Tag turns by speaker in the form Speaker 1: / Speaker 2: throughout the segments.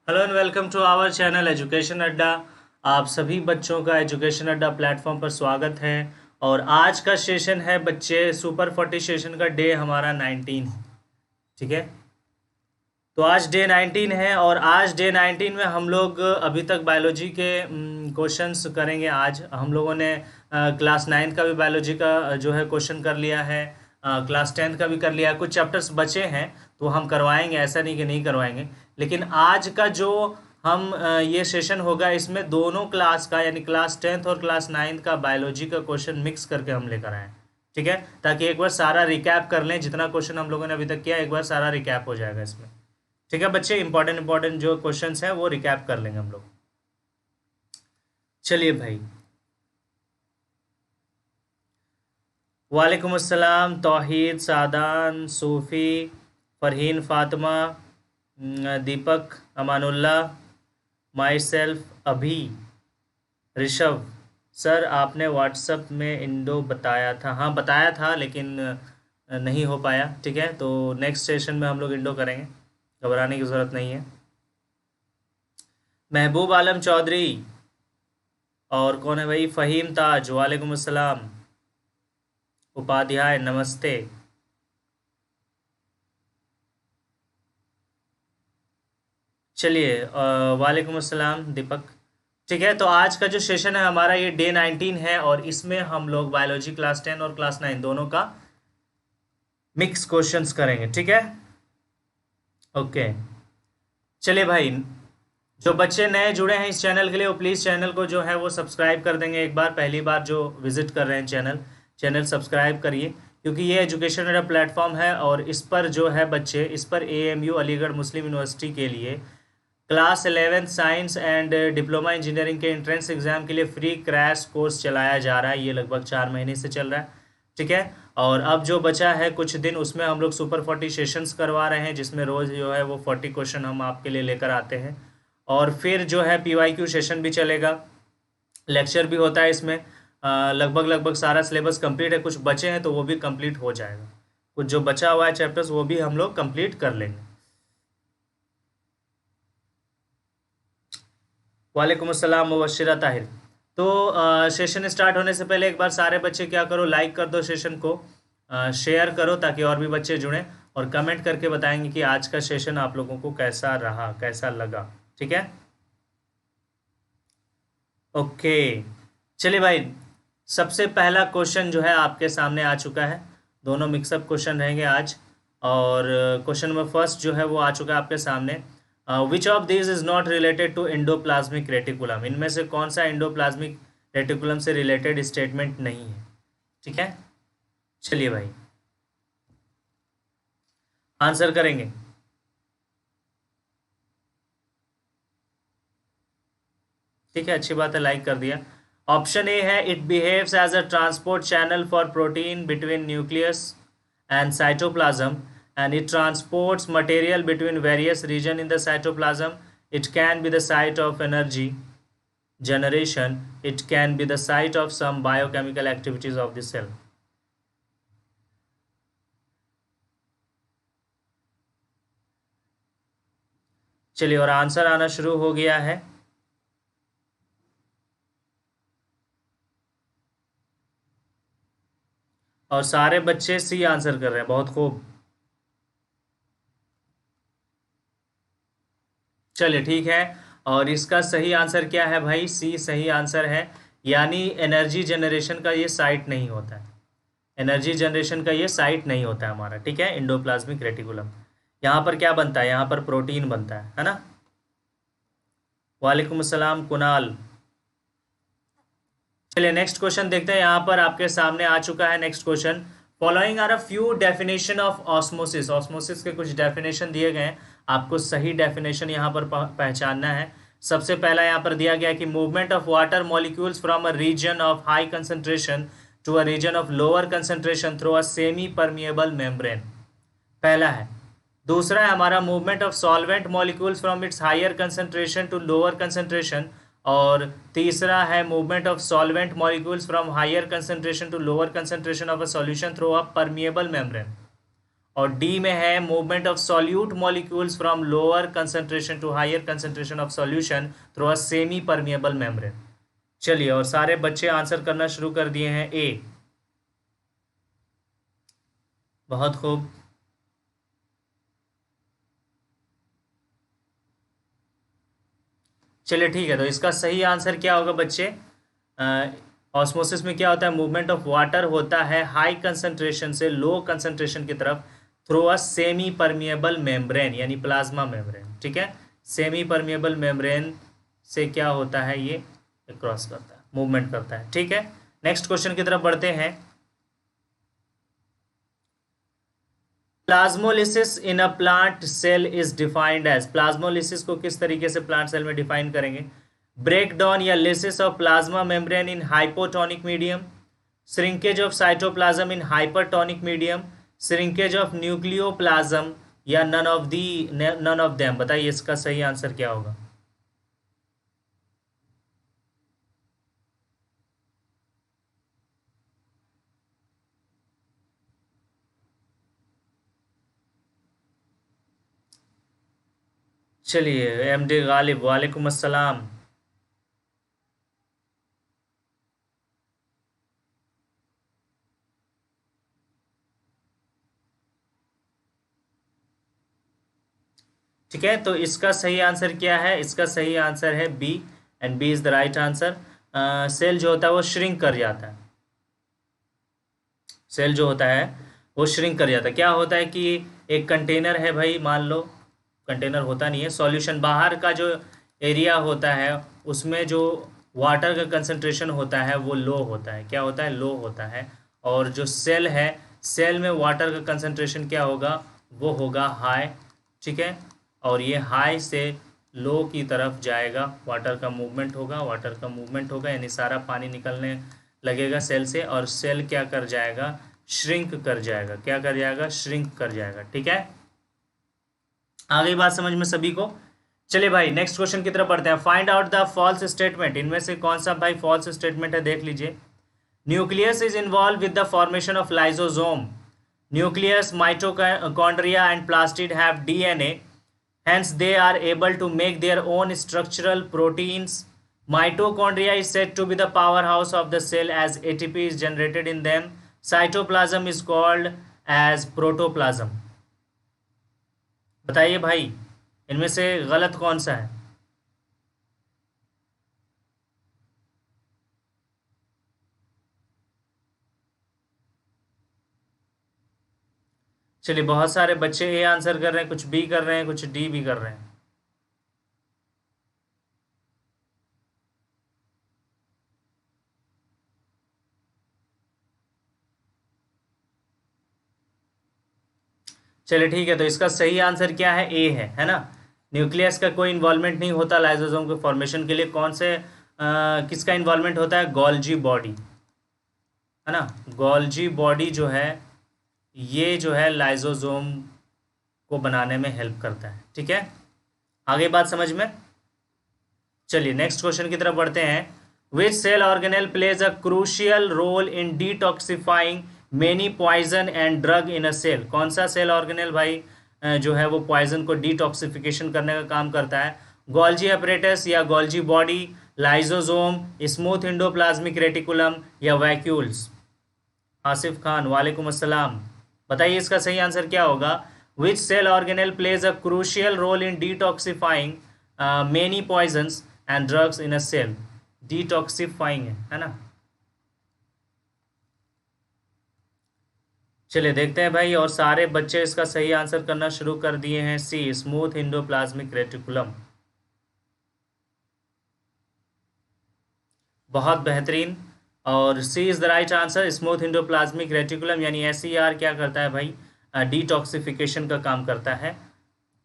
Speaker 1: Hello and welcome to our channel education Adda. आप सभी बच्चों का एजुकेशन अड्डा प्लेटफॉर्म पर स्वागत है। और आज का सेशन है बच्चे सुपर 40 सेशन का डे हमारा 19। ठीक है, तो आज डे 19 है और आज डे 19 में हम लोग अभी तक बायोलॉजी के क्वेश्चंस करेंगे। आज हम लोगों ने क्लास 9 का भी बायोलॉजी का जो है क्वेश्चन कर लिया है, क्लास 10 का भी कर लिया है। कुछ चैप्टर्स बचे हैं तो हम करवाएंगे, ऐसा नहीं कि नहीं करवाएंगे। लेकिन आज का जो हम ये सेशन होगा इसमें दोनों क्लास का यानी क्लास 10th और क्लास 9th का बायोलॉजी का क्वेश्चन मिक्स करके हम लेकर आए। ठीक है, ताकि एक बार सारा रिकैप कर लें, जितना क्वेश्चन हम लोगों ने अभी तक किया एक बार सारा रिकैप हो जाएगा इसमें। ठीक है बच्चे, इंपॉर्टेंट जो क्वेश्चंस हैं वो रिकैप कर लेंगे हम लोग। चलिए भाई, वालेकुम अस्सलाम। तौहीद, सादान, सूफ़ी, फ़रहीन, फ़ातिमा, दीपक, अमानुल्लाह, माई सेल्फ, अभी, ऋषभ। सर आपने व्हाट्सएप में इंडो बताया था। हाँ बताया था लेकिन नहीं हो पाया। ठीक है, तो नेक्स्ट सेशन में हम लोग इंडो करेंगे, घबराने की ज़रूरत नहीं है। महबूब आलम चौधरी और कौन है भाई? फ़हीम ताज, वालेकुम अस्सलाम। उपाध्याय, नमस्ते। चलिए, वालेकुम अस्सलाम दीपक। ठीक है, तो आज का जो सेशन है हमारा ये डे 19 है और इसमें हम लोग बायोलॉजी क्लास 10 और क्लास 9 दोनों का मिक्स क्वेश्चंस करेंगे। ठीक है, ओके। चलिए भाई, जो बच्चे नए जुड़े हैं इस चैनल के लिए वो प्लीज़ चैनल को जो है वो सब्सक्राइब कर देंगे। एक बार पहली बार जो विजिट कर रहे हैं चैनल सब्सक्राइब करिए, क्योंकि ये एजुकेशन का प्लेटफॉर्म है और इस पर जो है बच्चे, इस पर AMU अलीगढ़ मुस्लिम यूनिवर्सिटी के लिए class 11 science and diploma engineering के एंट्रेंस एग्ज़ाम के लिए फ्री क्रैश कोर्स चलाया जा रहा है। ये लगभग 4 महीने से चल रहा है। ठीक है, और अब जो बचा है कुछ दिन उसमें हम लोग सुपर 40 सेशंस करवा रहे हैं, जिसमें रोज़ जो है वो 40 क्वेश्चन हम आपके लिए लेकर आते हैं। और फिर जो है PYQ सेशन भी चलेगा, लेक्चर भी होता है इसमें। लगभग सारा सिलेबस कंप्लीट है, कुछ बचे हैं तो वो भी कंप्लीट हो जाएगा। कुछ जो बचा हुआ है चैप्टर्स वो भी हम लोग कंप्लीट कर लेंगे। वालेकुम अस्सलाम मुबश्शिरा ताहिर। तो सेशन स्टार्ट होने से पहले एक बार सारे बच्चे क्या करो, लाइक कर दो सेशन को, शेयर करो ताकि और भी बच्चे जुड़ें, और कमेंट करके बताएंगे कि आज का सेशन आप लोगों को कैसा रहा, कैसा लगा। ठीक है, ओके। चलिए भाई, सबसे पहला क्वेश्चन जो है आपके सामने आ चुका है। दोनों मिक्सअप क्वेश्चन रहेंगे आज। और क्वेश्चन नंबर फर्स्ट जो है वो आ चुका है आपके सामने। Which of this is not related to endoplasmic reticulum? इनमें से कौन सा एंडोप्लाज्मिक रेटिकुलम से रिलेटेड स्टेटमेंट नहीं है? ठीक है, चलिए भाई आंसर करेंगे। ठीक है, अच्छी बात है, लाइक कर दिया। ऑप्शन ए है, it behaves as a transport channel for protein between nucleus and cytoplasm, and it transports material between various regions in the cytoplasm. It can be the site of energy generation. It can be the site of some biochemical activities of the cell. चलिए, और answer आना शुरू हो गया है। और सारे बच्चे सी आंसर कर रहे हैं, बहुत खूब। चलिए ठीक है, और इसका सही आंसर क्या है भाई? सी सही आंसर है, यानी एनर्जी जनरेशन का ये साइट नहीं होता है। एनर्जी जनरेशन का ये साइट नहीं होता है हमारा। ठीक है, एंडोप्लाज्मिक रेटिकुलम। यहाँ पर क्या बनता है? यहाँ पर प्रोटीन बनता है ना। वालेकुम अस्सलाम कुणाल। चलिए नेक्स्ट क्वेश्चन देखते हैं। यहाँ पर आपके सामने आ चुका है next question. Following are a few definition of osmosis. Osmosis के कुछ डेफिनेशन दिए गए हैं, आपको सही डेफिनेशन यहाँ पर पहचानना है। सबसे पहला यहाँ पर दिया गया कि movement of water molecules from a region of high concentration to a region of lower concentration through a semi permeable membrane, पहला है। दूसरा है हमारा movement of solvent molecules from its higher concentration to lower concentration, और तीसरा है movement of solvent molecules from higher concentration to lower concentration of a solution through a permeable membrane. और D में है movement of solute molecules from lower concentration to higher concentration of solution through a semi permeable membrane. चलिए, और सारे बच्चे answer करना शुरू कर दिए हैं ए। बहुत खूब। चलिए ठीक है, तो इसका सही आंसर क्या होगा बच्चे? ऑस्मोसिस में क्या होता है? मूवमेंट ऑफ वाटर होता है हाई कंसंट्रेशन से लो कंसंट्रेशन की तरफ through a semi permeable membrane यानी प्लाज्मा मेम्ब्रेन। ठीक है, सेमी परमिएबल मेम्ब्रेन से क्या होता है? ये क्रॉस करता है, मूवमेंट करता है। ठीक है, नेक्स्ट क्वेश्चन की तरफ बढ़ते हैं। Plasmolysis in a plant cell is defined as. Plasmolysis को किस तरीके से प्लांट सेल में डिफाइन करेंगे? ब्रेक डाउन या lysis of plasma membrane in hypotonic medium, shrinkage of cytoplasm in hypertonic medium, shrinkage of nucleoplasm, या नन ऑफ देम। बताइए इसका सही आंसर क्या होगा? चलिए, एमडी गालिब, वालेकुम अस्सलाम। ठीक है, तो इसका सही आंसर क्या है? इसका सही आंसर है B, and B is the right answer. Cell जो होता है वो श्रिंक कर जाता है। सेल जो होता है वो श्रिंक कर जाता है। क्या होता है कि एक कंटेनर है भाई, मान लो कंटेनर होता नहीं है, सॉल्यूशन बाहर का जो एरिया होता है उसमें जो वाटर का कंसंट्रेशन होता है वो लो होता है। क्या होता है? लो होता है। और जो सेल है, सेल में वाटर का कंसंट्रेशन क्या होगा? वो होगा हाई। ठीक है, और ये हाई से लो की तरफ जाएगा, वाटर का मूवमेंट होगा, वाटर का मूवमेंट होगा यानी सारा पानी निकलने लगेगा सेल से, और सेल क्या कर जाएगा? श्रिंक कर जाएगा। क्या कर जाएगा? श्रिंक कर जाएगा। ठीक है, आ गई बात समझ में सभी को? चलिए भाई, नेक्स्ट क्वेश्चन की तरफ बढ़ते हैं। Find out the false statement. इनमें से कौन सा भाई फॉल्स स्टेटमेंट है? देख लीजिए। Nucleus is involve with the formation of lysosome. Nucleus, mitochondria and plastid have DNA, hence they are able to make their own structural proteins. Mitochondria is said to be the powerhouse of the cell as ATP is generated in them. Cytoplasm is called as protoplasm. बताइए भाई, इनमें से गलत कौन सा है? चलिए, बहुत सारे बच्चे ए आंसर कर रहे हैं, कुछ बी कर रहे हैं, कुछ डी भी कर रहे हैं। चलिए ठीक है, तो इसका सही आंसर क्या है? ए है ना। न्यूक्लियस का कोई इन्वॉल्वमेंट नहीं होता लाइसोसोम के फॉर्मेशन के लिए। कौन से किसका इन्वॉल्वमेंट होता है? गोल्जी बॉडी, है ना। गोल्जी बॉडी जो है, ये जो है लाइसोसोम को बनाने में हेल्प करता है। ठीक है, आगे बात समझ में? चलिए नेक्स्ट क्वेश्चन की तरफ बढ़ते हैं। Which cell organelle plays a crucial role in detoxifying many poison and drug in a cell. कौन सा सेल ऑर्गेनेल भाई जो है वो पॉइजन को डिटॉक्सिफिकेशन करने का काम करता है? गोल्जी अपरेटस या Golgi body, lysosome, smooth endoplasmic reticulum, या वैक्यूल्स? आसिफ खान, वालेकुम अस्सलाम। बताइए इसका सही आंसर क्या होगा? Which cell organelle plays a crucial role in detoxifying many poisons and drugs in a cell. Detoxifying है ना। चलिए देखते हैं भाई, और सारे बच्चे इसका सही आंसर करना शुरू कर दिए हैं। C, smooth endoplasmic reticulum. बहुत बेहतरीन। और C is the right answer, smooth endoplasmic reticulum यानी SER क्या करता है भाई? डिटॉक्सिफिकेशन का काम करता है।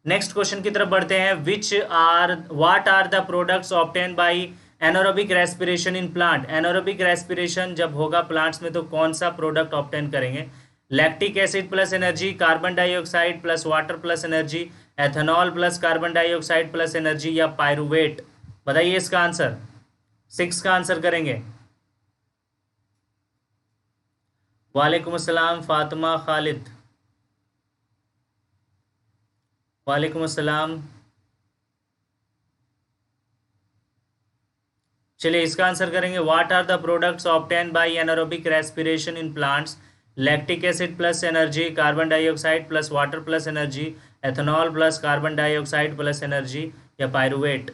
Speaker 1: नेक्स्ट क्वेश्चन की तरफ बढ़ते हैं। What are the products obtain by anaerobic respiration in plant. Anaerobic respiration जब होगा प्लांट्स में तो कौन सा प्रोडक्ट ऑब्टेन करेंगे? Lactic acid plus energy, carbon dioxide plus water plus energy, ethanol plus carbon dioxide plus energy, या pyruvate? बताइए इसका आंसर। 6 का आंसर करेंगे। वालेकुम अस्सलाम फातिमा खालिद। वालेकुम अस्सलाम। चलिए इसका आंसर करेंगे। What are the products obtain by anaerobic respiration in plants? Lactic acid plus energy, carbon dioxide plus water plus energy, ethanol plus carbon dioxide plus energy, या पायरुवेट।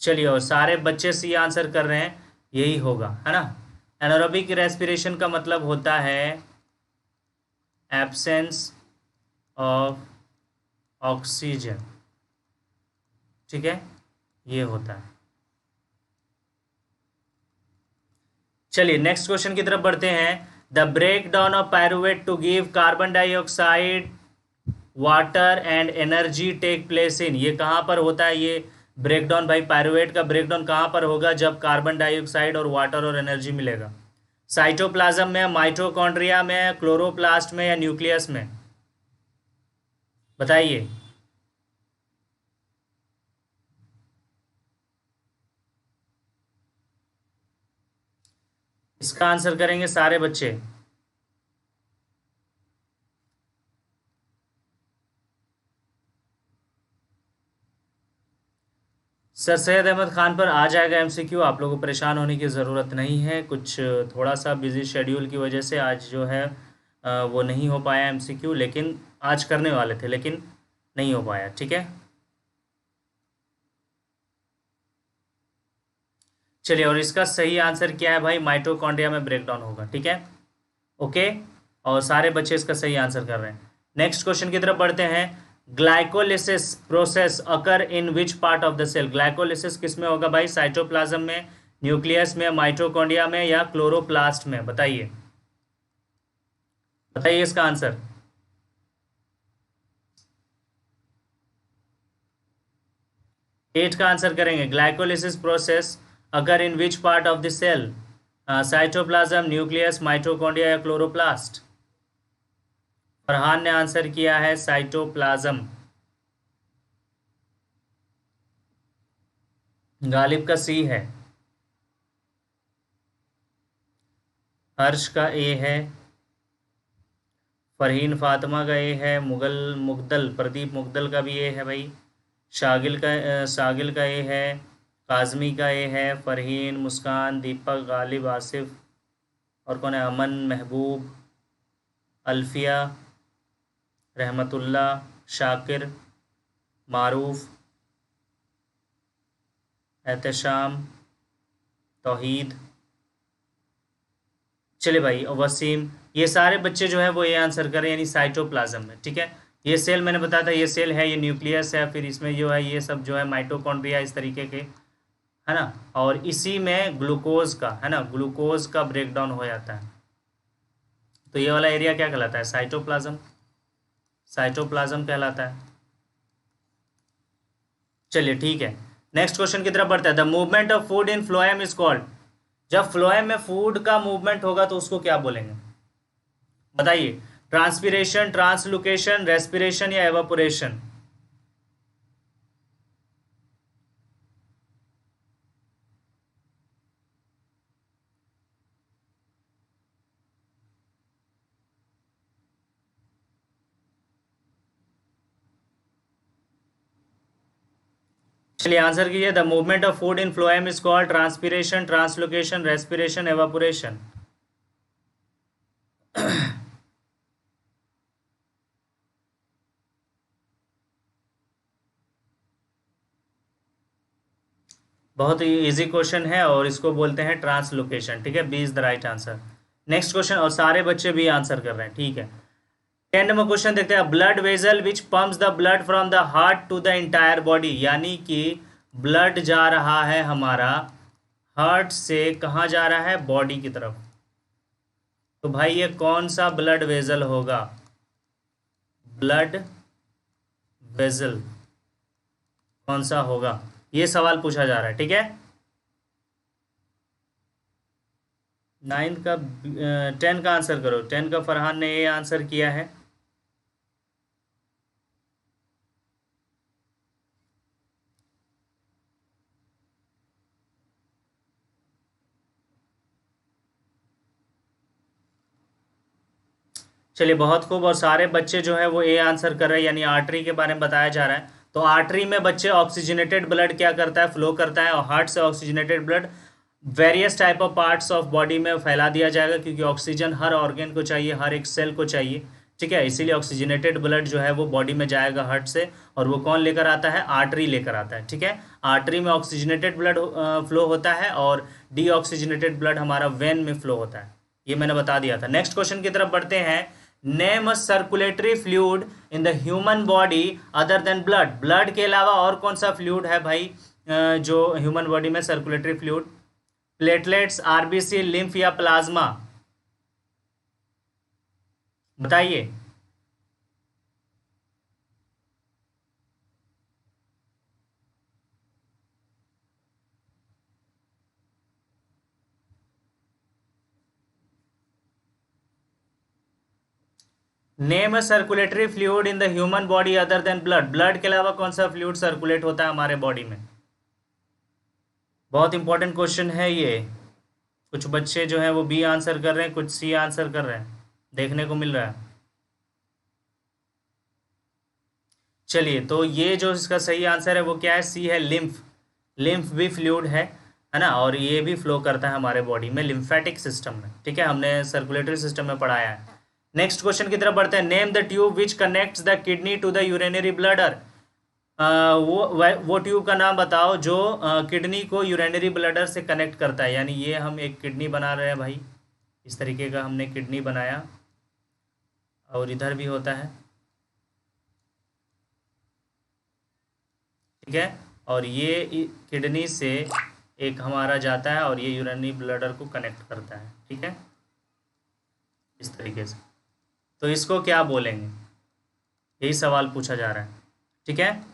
Speaker 1: चलिए, और सारे बच्चे सी आंसर कर रहे हैं, यही होगा, है ना। एनारोबिक रेस्पिरेशन का मतलब होता है एब्सेंस ऑफ ऑक्सीजन, ठीक है, ये होता है। चलिए नेक्स्ट क्वेश्चन की तरफ बढ़ते हैं। The break down of pyruvate to give carbon dioxide, water and energy take place in, ये कहाँ पर होता है ये ब्रेकडाउन? भाई पायरुवेट का ब्रेकडाउन कहाँ पर होगा? जब कार्बन डाइऑक्साइड और वाटर और एनर्जी मिलेगा। साइटोप्लाज्म में, माइटोकॉन्ड्रिया में, क्लोरोप्लास्ट में, या न्यूक्लियस में? बताइए। इसका आंसर करेंगे सारे बच्चे। सर सैयद अहमद खान पर आ जाएगा एमसीक्यू, आप लोगों को परेशान होने की ज़रूरत नहीं है। कुछ थोड़ा सा बिजी शेड्यूल की वजह से आज जो है वो नहीं हो पाया एमसीक्यू, लेकिन आज करने वाले थे लेकिन नहीं हो पाया, ठीक है। चलिए, और इसका सही आंसर क्या है भाई? माइटोकॉन्ड्रिया में ब्रेकडाउन होगा, ठीक है, ओके। और सारे बच्चे इसका सही आंसर कर रहे हैं। नेक्स्ट क्वेश्चन की तरफ बढ़ते हैं। Glycolysis process occur in which part of the cell? Glycolysis किस में होगा भाई? साइटोप्लाज्म में, न्यूक्लियस में, माइटोकॉन्ड्रिया में, या क्लोरोप्लास्ट में? बताइए, बताइए इसका आंसर। एट का आंसर करेंगे। Glycolysis process occur in which part of the cell? Cytoplasm, nucleus, mitochondria, या क्लोरोप्लास्ट? फरहान ने आंसर किया है साइटोप्लाज्म। गालिब का सी है। हर्ष का ए है। फरहीन फातिमा का ए है। मुगल मुगदल, प्रदीप मुगदल का भी ए है भाई। शागिल का ए है। काजमी का ए है। फरहीन, मुस्कान, दीपक, गालिब, आसिफ, और कौन है? अमन, महबूब, अल्फिया, रहमतुल्ला, शाकिर, मारूफ, एहतशाम, तौहीद। चले भाई, और वसीम, ये सारे बच्चे जो है वो ये आंसर करें, यानी साइटोप्लाज्म में, ठीक है। ये सेल मैंने बताया था, ये सेल है, ये न्यूक्लियस है, फिर इसमें जो है ये सब जो है माइटोकॉन्ड्रिया, इस तरीके के, है ना। और इसी में ग्लूकोज का, है ना, ग्लूकोज का ब्रेकडाउन हो जाता है। तो ये वाला एरिया क्या कहलाता है? साइटोप्लाज्म। साइटोप्लाज्म कहलाता है। चलिए ठीक है, नेक्स्ट क्वेश्चन की तरफ बढ़ता है। The movement of food in phloem is called? जब फ्लोएम में फूड का मूवमेंट होगा तो उसको क्या बोलेंगे? बताइए। ट्रांसपीरेशन, ट्रांसलोकेशन, रेस्पिरेशन, या एवापोरेशन? चलिए आंसर कीजिए। The movement of food in phloem is called transpiration, translocation, respiration, evaporation? बहुत ही इजी क्वेश्चन है और इसको बोलते हैं ट्रांसलोकेशन, ठीक है। B is the right answer. Next question, और सारे बच्चे भी आंसर कर रहे हैं, ठीक है। 10 नंबर क्वेश्चन देखते हैं। Blood vessel which pumps the blood from the heart to the entire body, यानी कि ब्लड जा रहा है हमारा हार्ट से कहाँ जा रहा है? बॉडी की तरफ। तो भाई ये कौन सा ब्लड वेजल होगा? ब्लड वेजल कौन सा होगा, ये सवाल पूछा जा रहा है, ठीक है। 9 का 10 का आंसर करो। 10 का फरहान ने ये आंसर किया है। चलिए बहुत खूब। और सारे बच्चे जो है वो ए आंसर कर रहे हैं, यानी आर्टरी के बारे में बताया जा रहा है। तो आर्टरी में बच्चे ऑक्सीजनेटेड ब्लड क्या करता है, फ्लो करता है, और हार्ट से oxygenated blood various type of parts of body में फैला दिया जाएगा, क्योंकि ऑक्सीजन हर ऑर्गन को चाहिए, हर एक सेल को चाहिए। ठीक है, इसीलिए ऑक्सीजनेटेड ब्लड जो है वो बॉडी में जाएगा हार्ट से, और वो कौन लेकर आता है, आर्टरी लेकर आता है। ठीक है, आर्टरी में ऑक्सीजनेटेड ब्लड फ्लो होता है, और डीऑक्सीजनेटेड ब्लड हमारा वेन में फ्लो होता है। ये मैंने बता दिया था। नेक्स्ट क्वेश्चन की तरफ बढ़ते हैं। Name a circulatory fluid in the human body other than blood. Blood के अलावा और कौन सा फ्लूइड है भाई जो ह्यूमन बॉडी में circulatory fluid? Platelets, RBC, lymph या प्लाज्मा? बताइए। Name a circulatory fluid in the human body other than blood. Blood के अलावा कौन सा फ्लूइड सर्कुलेट होता है हमारे बॉडी में? बहुत इंपॉर्टेंट क्वेश्चन है ये। कुछ बच्चे जो हैं वो बी आंसर कर रहे हैं, कुछ सी आंसर कर रहे हैं, देखने को मिल रहा है। चलिए, तो ये जो इसका सही आंसर है वो क्या है, सी है, लिम्फ। लिम्फ भी फ्लूइड है ना, और ये भी फ्लो करता है हमारे बॉडी में लिम्फेटिक सिस्टम में। ठीक है, हमने सर्कुलेटरी सिस्टम में पढ़ाया है। नेक्स्ट क्वेश्चन की तरफ बढ़ते हैं। Name the tube which connects the kidney to the urinary bladder. वो ट्यूब का नाम बताओ जो किडनी को यूरिनरी ब्लडर से कनेक्ट करता है। यानी ये हम एक किडनी बना रहे हैं भाई, इस तरीके का हमने किडनी बनाया, और इधर भी होता है। ठीक है, और ये किडनी से एक हमारा जाता है, और ये यूरिनरी ब्लडर को कनेक्ट करता है। ठीक है, इस तरीके से। तो इसको क्या बोलेंगे, यही सवाल पूछा जा रहा है। ठीक है,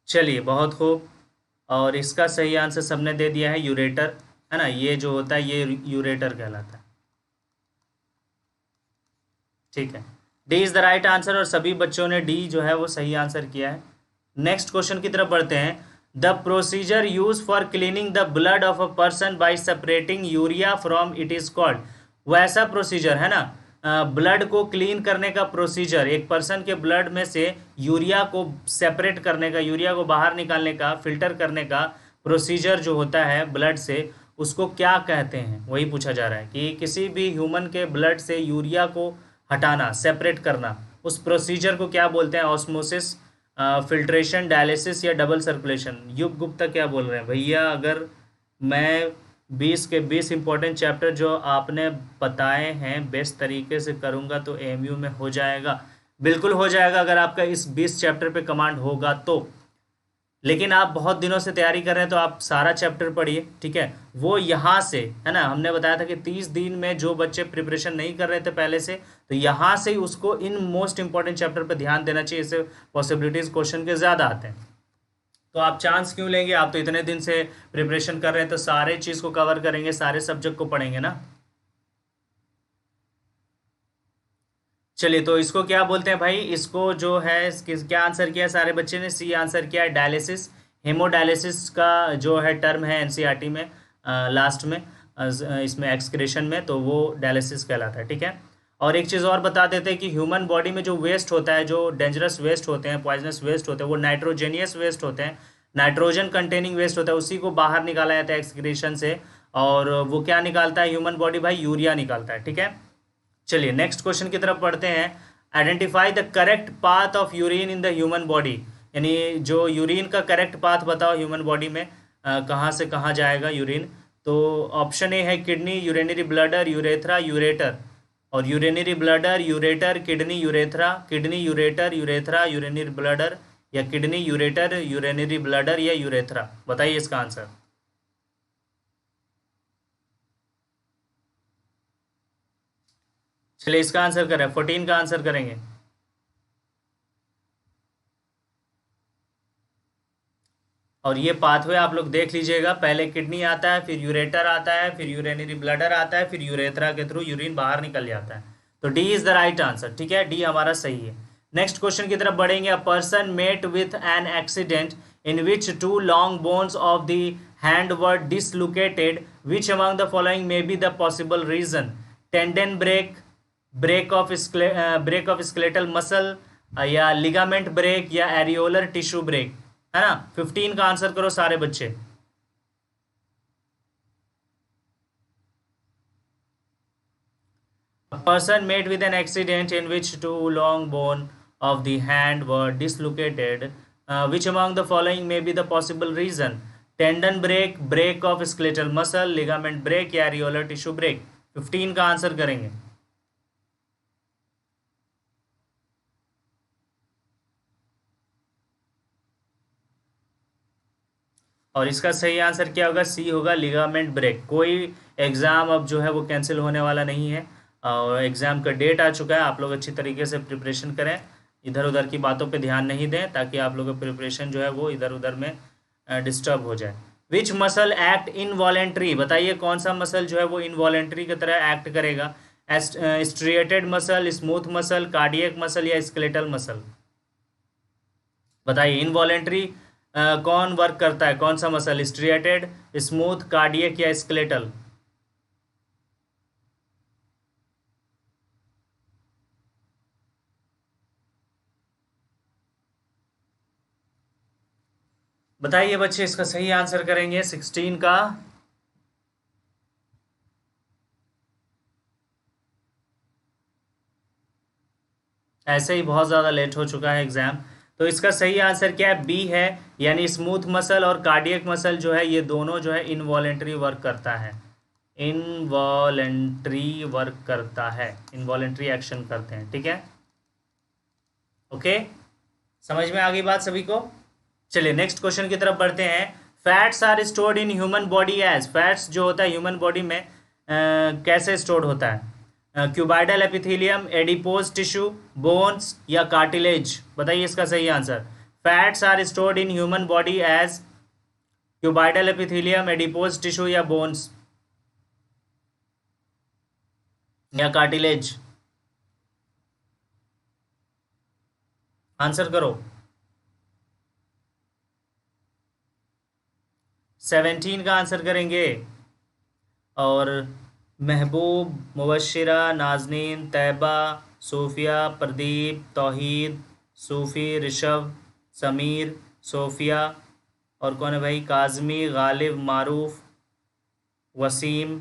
Speaker 1: चलिए बहुत खूब। और इसका सही आंसर सबने दे दिया है, यूरेटर, है ना। ये जो होता है ये यूरेटर कहलाता है। ठीक है, D is the right answer, और सभी बच्चों ने डी जो है वो सही आंसर किया है। नेक्स्ट क्वेश्चन की तरफ बढ़ते हैं। The procedure use for cleaning the blood of a person by separating urea from it is called. वैसा प्रोसीजर है ना, ब्लड को क्लीन करने का प्रोसीजर, एक पर्सन के ब्लड में से यूरिया को सेपरेट करने का, यूरिया को बाहर निकालने का, फिल्टर करने का प्रोसीजर जो होता है ब्लड से, उसको क्या कहते हैं, वही पूछा जा रहा है कि किसी भी ह्यूमन के ब्लड से यूरिया को हटाना, सेपरेट करना, उस प्रोसीजर को क्या बोलते हैं? ऑस्मोसिस, फिल्ट्रेशन, डायलिसिस या डबल सर्कुलेशन? युग गुप्ता क्या बोल रहे हैं भैया? अगर मैं 20 के 20 इंपॉर्टेंट चैप्टर जो आपने बताए हैं बेस्ट तरीके से करूँगा तो एएमयू में हो जाएगा, बिल्कुल हो जाएगा, अगर आपका इस 20 चैप्टर पे कमांड होगा तो। लेकिन आप बहुत दिनों से तैयारी कर रहे हैं तो आप सारा चैप्टर पढ़िए। ठीक है, वो यहाँ से, है ना, हमने बताया था कि 30 दिन में जो बच्चे प्रिपरेशन नहीं कर रहे थे पहले से, तो यहाँ से उसको इन मोस्ट इंपॉर्टेंट चैप्टर पर ध्यान देना चाहिए। इससे पॉसिबिलिटीज़ क्वेश्चन के ज़्यादा आते हैं। तो आप चांस क्यों लेंगे? आप तो इतने दिन से प्रिपरेशन कर रहे हैं, तो सारे चीज़ को कवर करेंगे, सारे सब्जेक्ट को पढ़ेंगे ना। चलिए, तो इसको क्या बोलते हैं भाई? इसको जो है क्या आंसर किया सारे बच्चे ने? सी आंसर किया है, डायलिसिस। हेमोडायलिसिस का जो है टर्म है एनसीईआरटी में लास्ट में, इसमें एक्सक्रेशन में, तो वो डायलिसिस कहलाता है। ठीक है, और एक चीज़ और बता देते हैं कि ह्यूमन बॉडी में जो वेस्ट होता है, जो डेंजरस वेस्ट होते हैं, पॉइजनस वेस्ट होते हैं, वो नाइट्रोजेनियस वेस्ट होते हैं, नाइट्रोजन कंटेनिंग वेस्ट होता है, उसी को बाहर निकाला जाता है एक्सक्रीशन से। और वो क्या निकालता है ह्यूमन बॉडी भाई? यूरिया निकालता है। ठीक है, चलिए नेक्स्ट क्वेश्चन की तरफ पढ़ते हैं। Identify the correct path of urine in the human body. यानी जो यूरिन का करेक्ट पाथ बताओ ह्यूमन बॉडी में, कहाँ से कहाँ जाएगा यूरिन? तो ऑप्शन ए है kidney, urinary bladder, urethra, ureter. और urinary bladder, ureter, kidney, urethra, kidney, ureter, urethra, urinary bladder, या किडनी, यूरेटर, यूरिनरी ब्लडर या यूरेथ्रा? बताइए इसका आंसर। चलिए इसका आंसर करें, 14 का आंसर करेंगे। और ये पाथवे आप लोग देख लीजिएगा, पहले किडनी आता है, फिर यूरेटर आता है, फिर यूरिनरी ब्लडर आता है, फिर यूरेथ्रा के थ्रू यूरिन बाहर निकल जाता है। तो D is the right answer. ठीक है, डी हमारा सही है। नेक्स्ट क्वेश्चन की तरफ बढ़ेंगे। A person met with an accident in which 2 long bones of the hand were dislocated, which among the following may be the possible reason? Tendon break, break of skeletal muscle, या ligament break, या areolar tissue break, है ना। 15 का answer करो सारे बच्चे। A person met with an accident in which two long bone of the hand were dislocated. Which among the following may be the possible reason? Tendon break, break of skeletal muscle, ligament break, या areolar tissue break. 15 का answer करेंगे। और इसका सही answer क्या होगा? सी होगा, ligament break. कोई एग्ज़ाम अब जो है वो कैंसिल होने वाला नहीं है, और एग्ज़ाम का डेट आ चुका है। आप लोग अच्छी तरीके से प्रिपरेशन करें, इधर उधर की बातों पे ध्यान नहीं दें, ताकि आप लोग का प्रिपरेशन जो है वो इधर उधर में डिस्टर्ब हो जाए। विच मसल एक्ट इनवॉलेंट्री, बताइए कौन सा मसल जो है वो इनवॉलेंट्री की तरह एक्ट करेगा? Striated muscle, smooth muscle, cardiac muscle, या स्केलेटल मसल? बताइए इनवॉलेंट्री कौन वर्क करता है, कौन सा मसल? स्ट्रिएटेड, स्मूथ, कार्डियक, या स्केलेटल? बताइए बच्चे, इसका सही आंसर करेंगे 16 का। ऐसे ही बहुत ज़्यादा लेट हो चुका है एग्ज़ाम, तो इसका सही आंसर क्या है? बी है, यानी स्मूथ मसल और कार्डियक मसल जो है ये दोनों जो है इनवॉलेंट्री वर्क करता है, इनवॉलेंट्री वर्क करता है, इनवॉलेंट्री एक्शन करते हैं। ठीक है, ओके, समझ में आ गई बात सभी को? चलिए नेक्स्ट क्वेश्चन की तरफ बढ़ते हैं। Fats are stored in human body as, fats जो होता है ह्यूमन बॉडी में कैसे स्टोर्ड होता है? Cuboidal epithelium, adipose tissue, bones, या कार्टिलेज? बताइए इसका सही answer. Fats are stored in human body as cuboidal epithelium, adipose tissue, या बोन्स, या कार्टिलेज? आंसर करो। 17 का आंसर करेंगे। और महबूब, मुबशिरा, नाजनीन, तैबा, सूफिया, प्रदीप, तौहीद, सूफ़ी, ऋषभ, समीर, सोफिया, और कौन है भाई? काज़मी, गालिब, मारूफ, वसीम,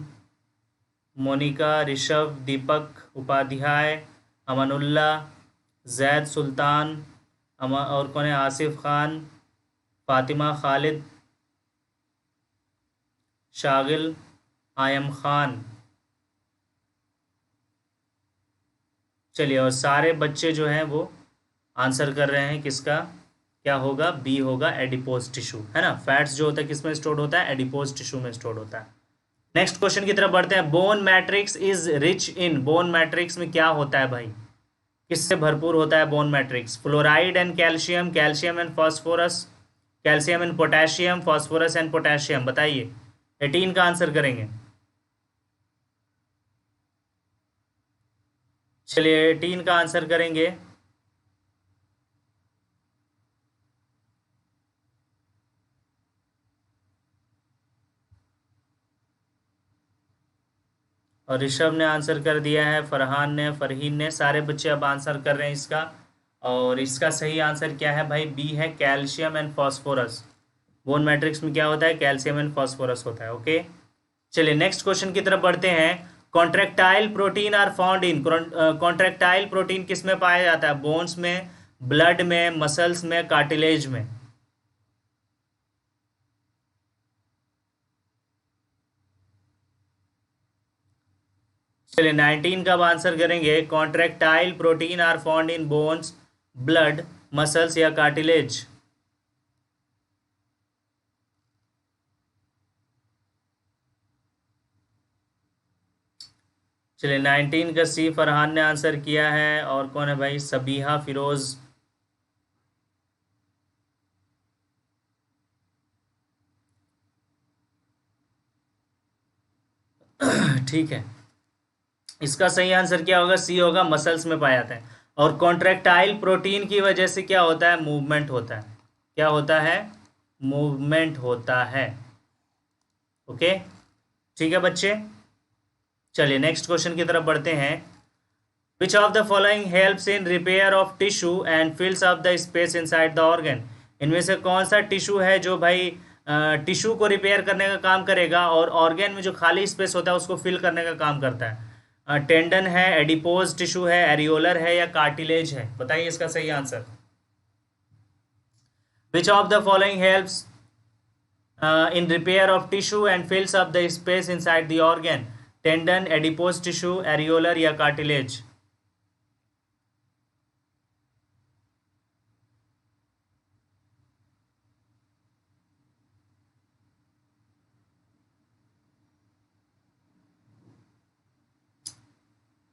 Speaker 1: मोनिका, ऋषभ, दीपक उपाध्याय, अमनुल्ला, जैद सुल्तान, और कौन है? आसिफ खान, फातिमा, खालिद, शागिल, आयम खान। चलिए, और सारे बच्चे जो हैं वो आंसर कर रहे हैं किसका? क्या होगा? बी होगा, एडिपोज टिश्यू, है ना। फैट्स जो होता है किस में स्टोर होता है? एडिपोज टिश्यू में स्टोर होता है। नेक्स्ट क्वेश्चन की तरफ बढ़ते हैं। Bone matrix is rich in, bone matrix में क्या होता है भाई? किससे भरपूर होता है bone matrix? Fluoride and calcium, calcium and phosphorus, calcium and potassium, phosphorus and potassium? बताइए। 18 का आंसर करेंगे। चलिए 18 का आंसर करेंगे। और ऋषभ ने आंसर कर दिया है, फरहान ने, फरहीन ने, सारे बच्चे अब आंसर कर रहे हैं इसका। और इसका सही आंसर क्या है भाई? बी है, calcium and phosphorus. Bone matrix में क्या होता है? कैल्शियम एंड फॉस्फोरस होता है। ओके, चलिए नेक्स्ट क्वेश्चन की तरफ बढ़ते हैं। Contractile protein are found in, contractile protein किस में पाया जाता है? बोन्स में, ब्लड में, मसल्स में, कार्टिलेज में? चलिए 19 का आंसर करेंगे। Contractile protein are found in bones, blood, muscles, या कार्टिलेज? चलिए 19 का सी फरहान ने आंसर किया है। और कौन है भाई? सबीहा फिरोज। ठीक है, इसका सही आंसर क्या होगा? सी होगा, मसल्स में पाया जाता है। और कॉन्ट्रैक्टाइल प्रोटीन की वजह से क्या होता है? मूवमेंट होता है। क्या होता है? मूवमेंट होता है। ओके, ठीक है बच्चे। चलिए नेक्स्ट क्वेश्चन की तरफ बढ़ते हैं। Which of the following helps in repair of tissue and फिल्स up the space inside the organ. इनमें से कौन सा टिश्यू है जो भाई टिश्यू को रिपेयर करने का काम करेगा और ऑर्गन में जो खाली स्पेस होता है उसको फिल करने का काम करता है। टेंडन है, एडिपोज टिश्यू है, एरियोलर है या कार्टिलेज है? बताइए इसका सही answer. Which of the following helps in repair of tissue and fills up the space inside the organ? Tendon, adipose tissue, areolar या कार्टिलेज?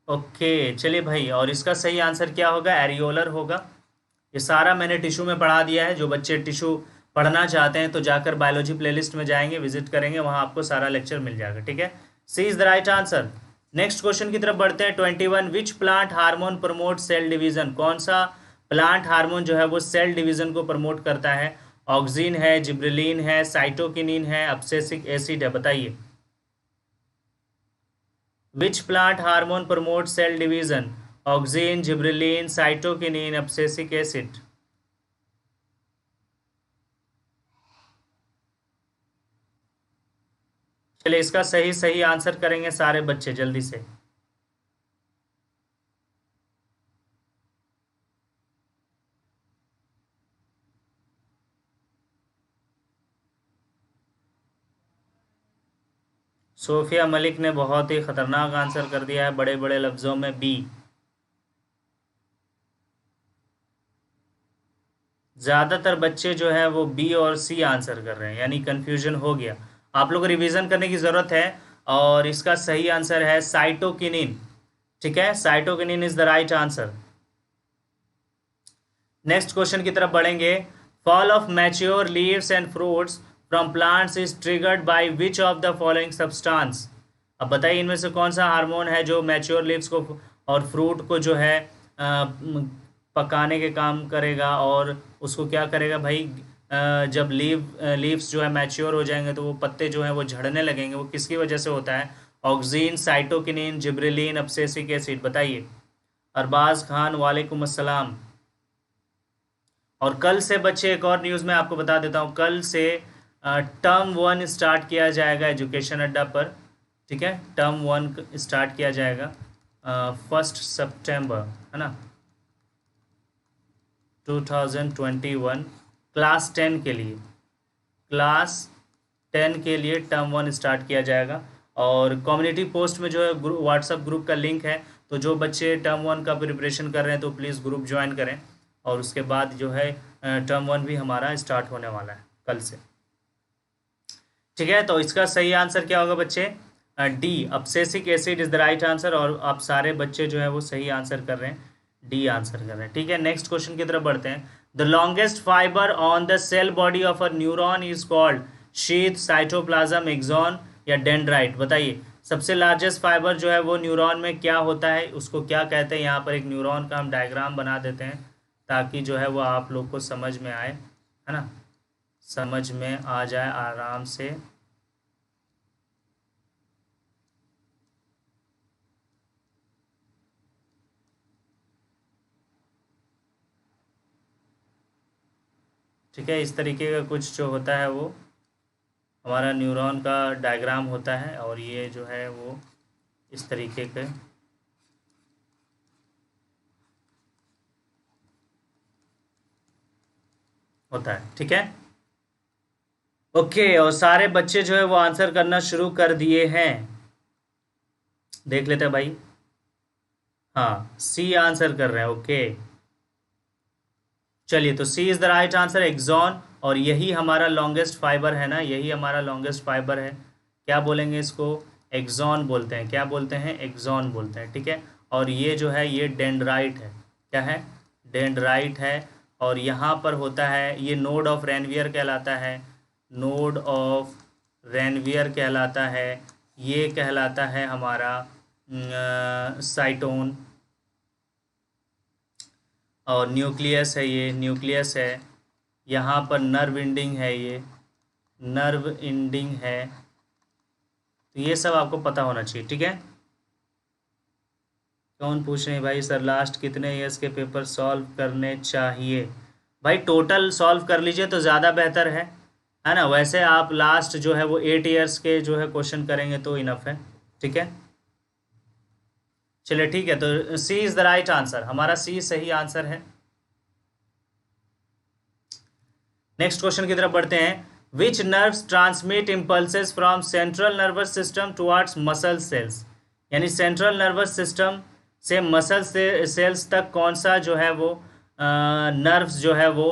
Speaker 1: ओके चलिए भाई, और इसका सही आंसर क्या होगा? एरियोलर होगा। ये सारा मैंने टिश्यू में पढ़ा दिया है। जो बच्चे टिश्यू पढ़ना चाहते हैं तो जाकर बायोलॉजी प्लेलिस्ट में जाएंगे, विजिट करेंगे, वहाँ आपको सारा लेक्चर मिल जाएगा। ठीक है, C is the right answer. Next question की तरफ बढ़ते हैं। 21 which plant hormone promote cell division. कौन सा प्लांट हार्मोन जो है वो सेल डिवीजन को प्रमोट करता है? ऑक्सिन है, जिब्रेलिन है, साइटोकिनिन है, अब्सेसिक एसिड है? बताइए। Which plant hormone promote cell division? Auxin, gibberellin, cytokinin, abscisic acid? चलिए इसका सही सही आंसर करेंगे सारे बच्चे जल्दी से। सोफिया मलिक ने बहुत ही खतरनाक आंसर कर दिया है, बड़े बड़े लफ्जों में, बी। ज़्यादातर बच्चे जो है वो बी और सी आंसर कर रहे हैं, यानी कन्फ्यूजन हो गया। आप लोग को रिवीजन करने की ज़रूरत है। और इसका सही आंसर है साइटोकिनिन। ठीक है, cytokinin is the right answer. Next question की तरफ बढ़ेंगे। Fall of mature leaves and fruits from plants is triggered by which of the following substance. अब बताइए इनमें से कौन सा हार्मोन है जो मैच्योर लीव्स को और फ्रूट को जो है पकाने के काम करेगा, और उसको क्या करेगा भाई? जब लीव्स जो है मैच्योर हो जाएंगे तो वो पत्ते जो हैं वो झड़ने लगेंगे। वो किसकी वजह से होता है? Auxin, cytokinin, gibberellin, abscisic acid? बताइए। अरबाज खान, वालेकुम अस्सलाम। और कल से बच्चे एक और न्यूज़ मैं आपको बता देता हूँ। कल से टर्म 1 स्टार्ट किया जाएगा एजुकेशन अड्डा पर। ठीक है, टर्म 1 स्टार्ट किया जाएगा 1 सितंबर, है ना, 2021। क्लास 10 के लिए, क्लास 10 के लिए टर्म 1 स्टार्ट किया जाएगा। और कम्युनिटी पोस्ट में जो है व्हाट्सएप ग्रुप का लिंक है, तो जो बच्चे टर्म 1 का प्रिपरेशन कर रहे हैं तो प्लीज़ ग्रुप ज्वाइन करें। और उसके बाद जो है टर्म 1 भी हमारा स्टार्ट होने वाला है कल से। ठीक है, तो इसका सही आंसर क्या होगा बच्चे? D, abscisic acid is the right answer. और आप सारे बच्चे जो है वो सही आंसर कर रहे हैं, डी आंसर कर रहे हैं। ठीक है, नेक्स्ट क्वेश्चन की तरफ बढ़ते हैं। The longest fibre on the cell body of a neuron is called sheath, cytoplasm, axon या डेंड्राइट? बताइए। सबसे लार्जेस्ट फाइबर जो है वो न्यूरॉन में क्या होता है, उसको क्या कहते हैं? यहाँ पर एक न्यूरॉन का हम डायग्राम बना देते हैं ताकि जो है वो आप लोग को समझ में आए, है ना, समझ में आ जाए आराम से। ठीक है, इस तरीके का कुछ जो होता है वो हमारा न्यूरॉन का डायग्राम होता है। और ये जो है वो इस तरीके के होता है। ठीक है, ओके। और सारे बच्चे जो है वो आंसर करना शुरू कर दिए हैं, देख लेते हैं भाई। हाँ, सी आंसर कर रहे हैं। ओके चलिए, तो C is the right answer, axon. और यही हमारा लॉन्गेस्ट फाइबर है ना, यही हमारा लॉन्गेस्ट फाइबर है। क्या बोलेंगे इसको? एक्सॉन बोलते हैं। क्या बोलते हैं? एक्सॉन बोलते हैं। ठीक है, और ये जो है ये डेंड्राइट है। क्या है? डेंड्राइट है। और यहाँ पर होता है, ये नोड ऑफ रेनवियर कहलाता है, नोड ऑफ रेनवियर कहलाता है। ये कहलाता है हमारा साइटोन। और न्यूक्लियस है, ये न्यूक्लियस है। यहाँ पर नर्व इंडिंग है, ये नर्व इंडिंग है। तो ये सब आपको पता होना चाहिए, ठीक है। कौन पूछ रहे हैं भाई सर लास्ट कितने ईयर्स के पेपर सॉल्व करने चाहिए? भाई टोटल सॉल्व कर लीजिए तो ज़्यादा बेहतर है ना। वैसे आप लास्ट जो है वो 8 ईयर्स के जो है क्वेश्चन करेंगे तो इनफ है, ठीक है। चलिए ठीक है, तो C is the right answer, हमारा सी सही आंसर है। नेक्स्ट क्वेश्चन की तरफ बढ़ते हैं। Which nerves transmit impulses from central nervous system towards muscle cells, यानी सेंट्रल नर्वस सिस्टम से मसल से सेल्स तक कौन सा जो है वो नर्व्स जो है वो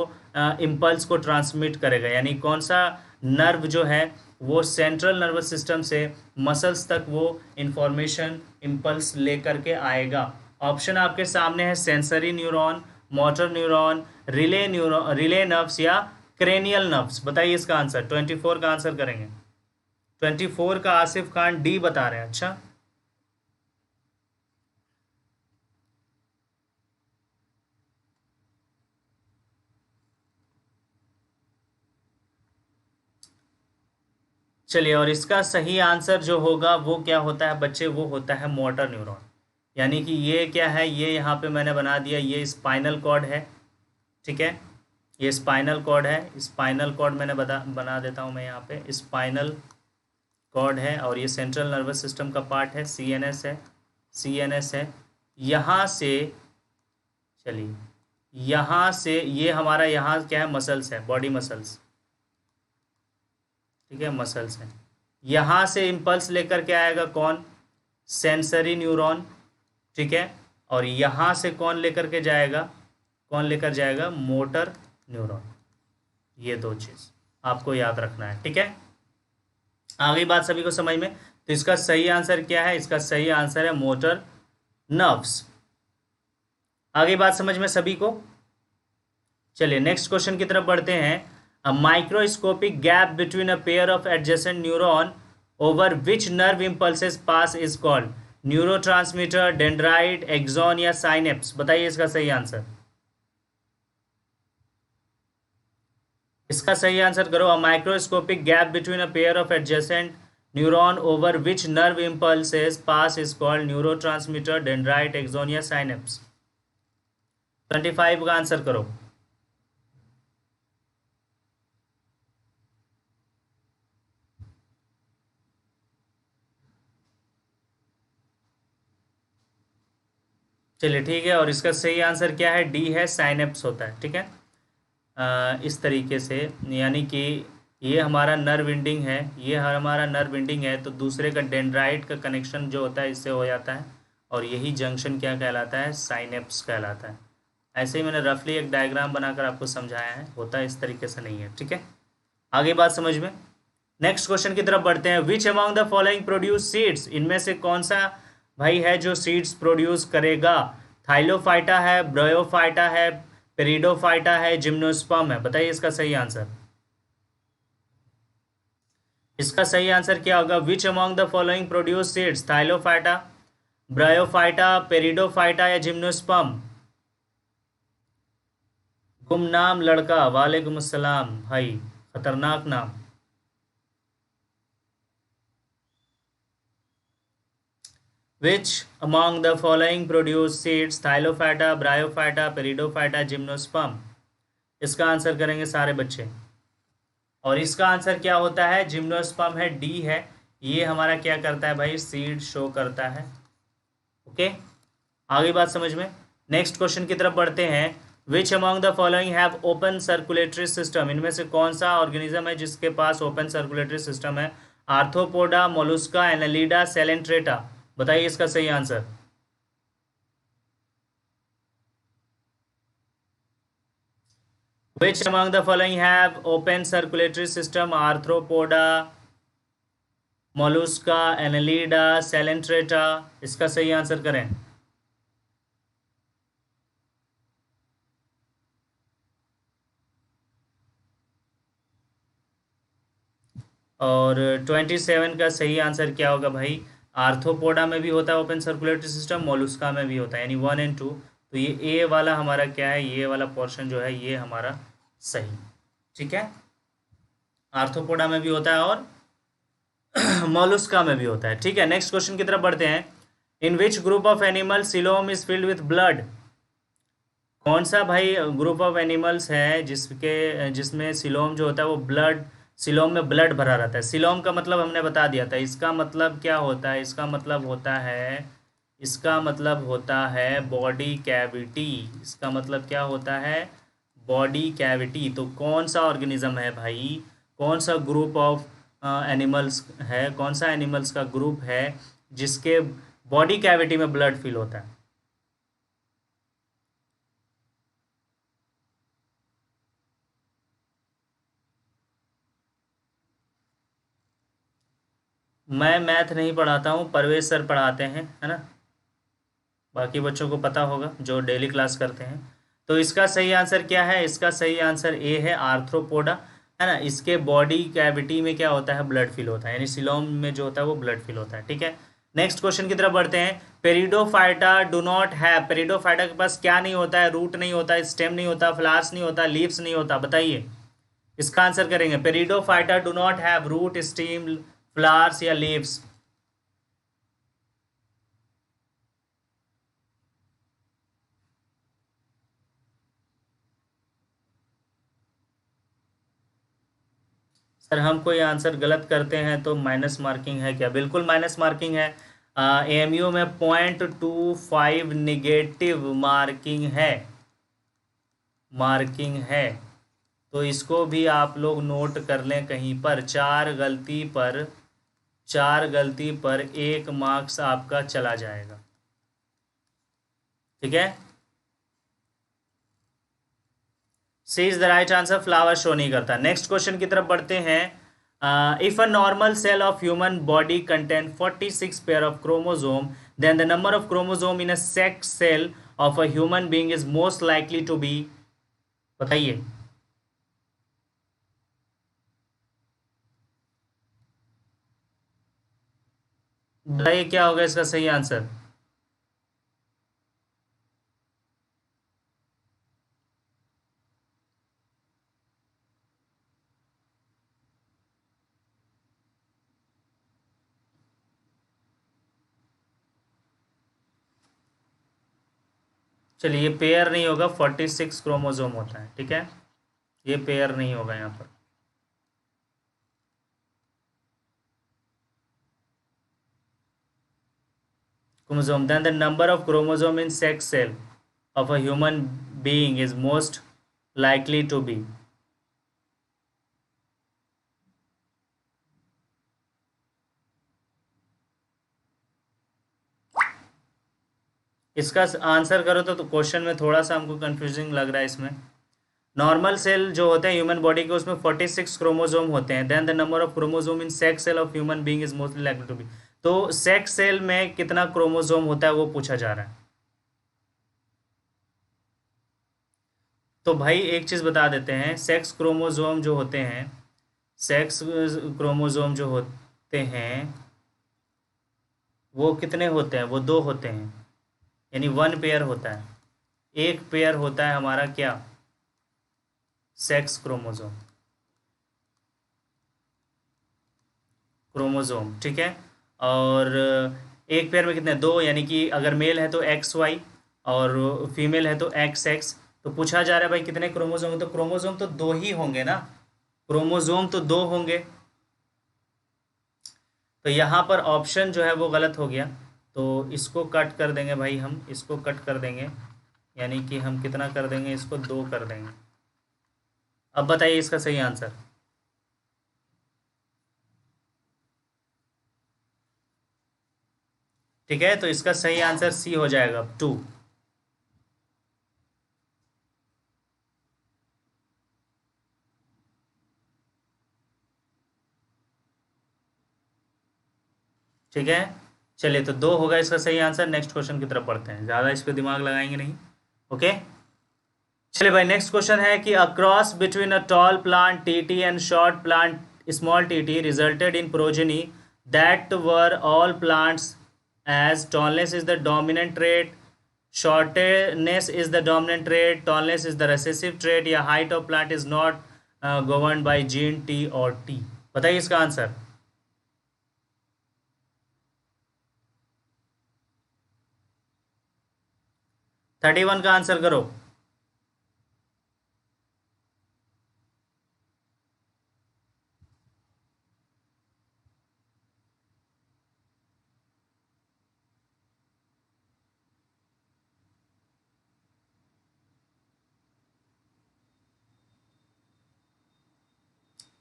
Speaker 1: इम्पल्स को ट्रांसमिट करेगा, यानी कौन सा नर्व जो है वो सेंट्रल नर्वस सिस्टम से मसल्स तक वो इंफॉर्मेशन इम्पल्स लेकर के आएगा। ऑप्शन आपके सामने है sensory neuron, motor neuron, relay nerves या क्रेनियल नर्व्स। बताइए इसका आंसर, 24 का आंसर करेंगे। 24 का आसिफ खान डी बता रहे हैं। अच्छा चलिए, और इसका सही आंसर जो होगा वो क्या होता है बच्चे, वो होता है मोटर न्यूरॉन। यानी कि ये क्या है, ये यहाँ पे मैंने बना दिया, ये स्पाइनल कॉर्ड है, ठीक है। ये स्पाइनल कॉर्ड है, स्पाइनल कॉर्ड मैंने बना देता हूँ मैं यहाँ पे, स्पाइनल कॉर्ड है, और ये सेंट्रल नर्वस सिस्टम का पार्ट है, सीएनएस है, सीएनएस है। यहाँ से चलिए, यहाँ से ये हमारा यहाँ क्या है, मसल्स है, बॉडी मसल्स, ठीक है, मसल्स हैं। यहाँ से इम्पल्स लेकर के आएगा कौन, सेंसरी न्यूरॉन, ठीक है। और यहाँ से कौन लेकर के जाएगा, कौन लेकर जाएगा, मोटर न्यूरॉन। ये दो चीज़ आपको याद रखना है, ठीक है। आ गई बात सभी को समझ में? तो इसका सही आंसर क्या है, इसका सही आंसर है मोटर नर्व्स। आ गई बात समझ में सभी को? चलिए नेक्स्ट क्वेश्चन की तरफ बढ़ते हैं। A microscopic gap between a pair of adjacent neuron over which nerve impulses pass is called neurotransmitter, dendrite, axon या synapse। बताइए इसका सही आंसर, इसका सही आंसर करो। A microscopic gap between a pair of adjacent neuron over which nerve impulses pass is called neurotransmitter, dendrite, axon या synapse। 25 का answer करो। चलिए ठीक है, और इसका सही आंसर क्या है, डी है, साइनेप्स होता है, ठीक है। इस तरीके से, यानी कि ये हमारा नर्व एंडिंग है, ये हमारा नर्व एंडिंग है, तो दूसरे का डेंड्राइट का कनेक्शन जो होता है इससे हो जाता है, और यही जंक्शन क्या कहलाता है, साइनेप्स कहलाता है। ऐसे ही मैंने रफली एक डायग्राम बनाकर आपको समझाया है, होता है इस तरीके से नहीं है, ठीक है। आगे बात समझ में। नेक्स्ट क्वेश्चन की तरफ बढ़ते हैं। विच among the following produce seeds, इनमें से कौन सा भाई है जो सीड्स प्रोड्यूस करेगा? थाइलोफाइटा है, ब्रायोफाइटा है, पेरिडोफाइटा है, जिम्नोस्पर्म है। बताइए इसका सही आंसर, इसका सही आंसर क्या होगा? Which among the following produce seeds, thallophyta, bryophyta, pteridophyta या जिम्नोस्पर्म? गुमनाम लड़का, वालेकुम अस्सलाम भाई, खतरनाक नाम। Which among the following produce seeds, thallophyta, bryophyta, pteridophyta, gymnosperm? इसका आंसर करेंगे सारे बच्चे, और इसका आंसर क्या होता है, जिम्नोस्पर्म है, डी है। ये हमारा क्या करता है भाई, सीड शो करता है, ओके। आगे बात समझ में। नेक्स्ट क्वेश्चन की तरफ बढ़ते हैं। विच among the following have open circulatory system, इनमें से कौन सा ऑर्गेनिज्म है जिसके पास ओपन सर्कुलेटरी सिस्टम है? Arthropoda, Mollusca, Annelida, Coelenterata. बताइए इसका सही answer. Which among the following have open circulatory system? Arthropoda, Mollusca, Annelida, Coelenterata. इसका सही आंसर करें। और 27 का सही आंसर क्या होगा भाई? आर्थ्रोपोडा में भी होता है ओपन सर्कुलेटरी सिस्टम, मोलुस्का में भी होता है, यानी 1 और 2। तो ये ए वाला हमारा क्या है, ये वाला पोर्शन जो है ये हमारा सही, ठीक है। आर्थ्रोपोडा में भी होता है और मॉलुस्का में भी होता है। ठीक है, नेक्स्ट क्वेश्चन की तरफ बढ़ते हैं। In which group of animal coelom is filled with blood? कौन सा भाई ग्रुप ऑफ एनिमल्स है जिसमें सिलोम जो होता है वो ब्लड, सिलोम में ब्लड भरा रहता है? सिलोम का मतलब हमने बता दिया था, इसका मतलब क्या होता है? इसका मतलब होता है बॉडी कैविटी। इसका मतलब क्या होता है? Body cavity. तो कौन सा ऑर्गेनिज्म है भाई, कौन सा ग्रुप ऑफ एनिमल्स है, कौन सा एनिमल्स का ग्रुप है जिसके बॉडी कैविटी में ब्लड फिल होता है? मैं मैथ नहीं पढ़ाता हूँ, परवेज सर पढ़ाते हैं, है ना। बाकी बच्चों को पता होगा जो डेली क्लास करते हैं। तो इसका सही आंसर क्या है? इसका सही आंसर ए है, आर्थ्रोपोडा, है ना। इसके बॉडी कैविटी में क्या होता है? ब्लड फिल होता है, यानी सिलोम में जो होता है वो ब्लड फिल होता है। ठीक है, नेक्स्ट क्वेश्चन की तरफ बढ़ते हैं। पेरिडोफाइटा डू नॉट हैव, पेरिडोफाइटा के पास क्या नहीं होता है? रूट नहीं होता, स्टेम नहीं होता, फ्लावर्स नहीं होता, लीव्स नहीं होता। बताइए, इसका आंसर करेंगे। Pteridophyta do not have root, stem, flowers या लीव्स। सर हम कोई आंसर गलत करते हैं तो माइनस मार्किंग है क्या? बिल्कुल माइनस मार्किंग है। एएमयू में 0.25 निगेटिव मार्किंग है। तो इसको भी आप लोग नोट कर लें कहीं पर। चार गलती पर 1 मार्क्स आपका चला जाएगा। ठीक है, C is the right answer, flower show नहीं करता। नेक्स्ट क्वेश्चन की तरफ बढ़ते हैं। If a normal cell of human body contain 46 pair of chromosome, then the number of chromosome in a sex cell of a human being is most likely to be. बताइए, बताइए क्या होगा इसका सही आंसर? चलिए, ये पेयर नहीं होगा, 46 क्रोमोसोम होता है। ठीक है, ये पेयर नहीं होगा यहाँ पर। Chromosome, then the number of chromosome in sex cell of a human being is most likely to be। इसका आंसर करो तो क्वेश्चन में थोड़ा सा हमको कंफ्यूजिंग लग रहा है इसमें। नॉर्मल सेल जो होते हैं ह्यूमन बॉडी के, उसमें 46 क्रोमोसोम होते हैं। Then the number of chromosome in sex cell of human being is mostly likely to be. तो सेक्स सेल में कितना क्रोमोसोम होता है वो पूछा जा रहा है। तो भाई एक चीज़ बता देते हैं, सेक्स क्रोमोसोम जो होते हैं वो कितने होते हैं? वो 2 होते हैं, यानी 1 पेयर होता है। एक पेयर होता है हमारा क्या? Sex chromosome. ठीक है, और एक पेयर में कितने? 2, यानी कि अगर मेल है तो XY और फीमेल है तो XX। तो पूछा जा रहा है भाई कितने क्रोमोसोम? तो क्रोमोसोम तो 2 ही होंगे ना, क्रोमोसोम तो 2 होंगे। तो यहाँ पर ऑप्शन जो है वो गलत हो गया, तो इसको कट कर देंगे भाई, हम इसको कट कर देंगे, यानी कि हम कितना कर देंगे? इसको 2 कर देंगे। अब बताइए इसका सही आंसर। ठीक है, तो इसका सही आंसर सी हो जाएगा, 2। ठीक है, चलिए, तो 2 होगा इसका सही आंसर। नेक्स्ट क्वेश्चन की तरफ बढ़ते हैं, ज़्यादा इस पर दिमाग लगाएंगे नहीं। ओके, चलिए भाई, नेक्स्ट क्वेश्चन है कि a cross between a tall plant TT and short plant small TT resulted in progeny that were all plants as tallness is the dominant trait, shortness is the dominant trait, tallness is the recessive trait, या height of plant is not govern by gene T और T। बताइए इसका answer. 31 का answer करो।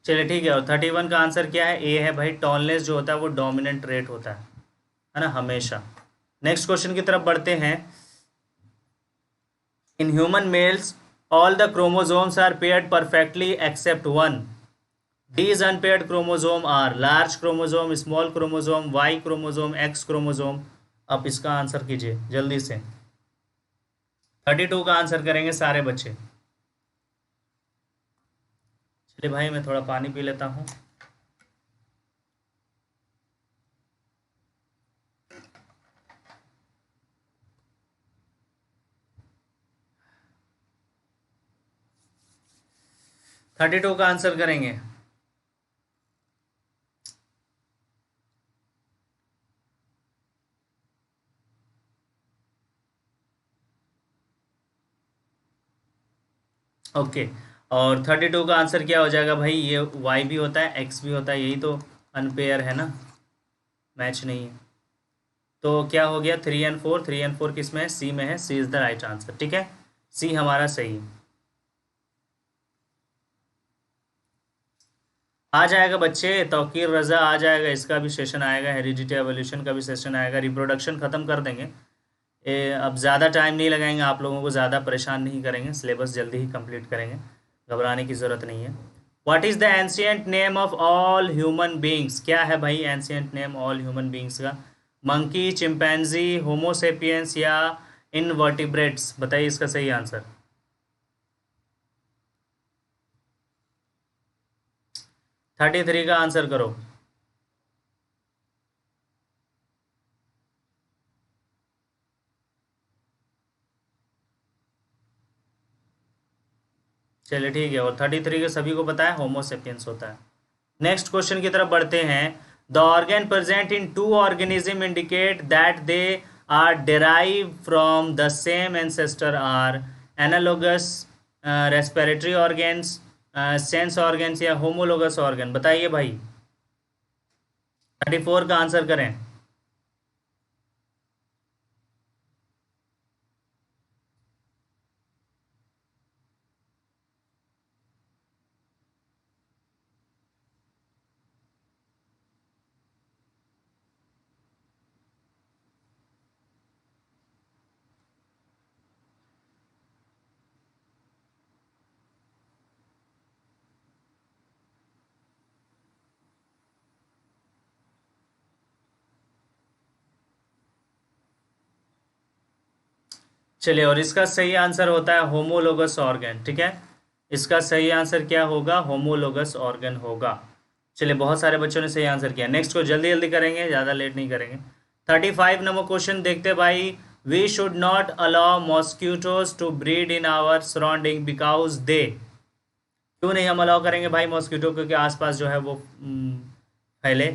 Speaker 1: चलिए ठीक है, और 31 का आंसर क्या है? ए है भाई, टॉलनेस जो होता है वो डोमिनेंट रेट होता है ना, हमेशा। नेक्स्ट क्वेश्चन की तरफ बढ़ते हैं। In human males all the chromosomes are paired perfectly except one. These unpaired chromosome are large chromosome, small chromosome, Y chromosome, X chromosome। आप इसका आंसर कीजिए जल्दी से। 32 का आंसर करेंगे सारे बच्चे। चलिए भाई, मैं थोड़ा पानी पी लेता हूँ। थर्टी टू का आंसर करेंगे। ओके, और 32 का आंसर क्या हो जाएगा भाई? ये वाई भी होता है, एक्स भी होता है, यही तो अनपेयर है ना, मैच नहीं है। तो क्या हो गया? 3 और 4, 3 और 4 किस में है? सी में है। C is the right answer. ठीक है, सी हमारा सही है। आ जाएगा बच्चे, तौकीर रज़ा आ जाएगा, इसका भी सेशन आएगा, हेरिडिटी एवोल्यूशन का भी सेशन आएगा, रिप्रोडक्शन ख़त्म कर देंगे। अब ज़्यादा टाइम नहीं लगाएंगे, आप लोगों को ज़्यादा परेशान नहीं करेंगे, सिलेबस जल्दी ही कंप्लीट करेंगे, घबराने की ज़रूरत नहीं है। What is the ancient name of all human beings? क्या है भाई ancient name all human beings का? मंकी, चिंपैंजी, होमोसेपियंस या इनवर्टिब्रेट्स? बताइए इसका सही आंसर। 33 का आंसर करो। चलिए ठीक है, और 33 के सभी को पता है होमोसेपियंस होता है। नेक्स्ट क्वेश्चन की तरफ बढ़ते हैं। The organ present in two organism indicate that they are derive from the same ancestor are analogous, respiratory organs, sense organs या होमोलोगस ऑर्गन? बताइए भाई। 34 का आंसर करें। चलिए, और इसका सही आंसर होता है होमोलोगस ऑर्गन। ठीक है, इसका सही आंसर क्या होगा? होमोलोगस ऑर्गन होगा। चलिए, बहुत सारे बच्चों ने सही आंसर किया। नेक्स्ट को जल्दी जल्दी करेंगे, ज़्यादा लेट नहीं करेंगे। 35 नंबर क्वेश्चन देखते भाई। We should not allow mosquitoes to breed in our surrounding because they. क्यों नहीं हम अलाउ करेंगे भाई मॉस्क्यूटो के आसपास जो है वो फैले?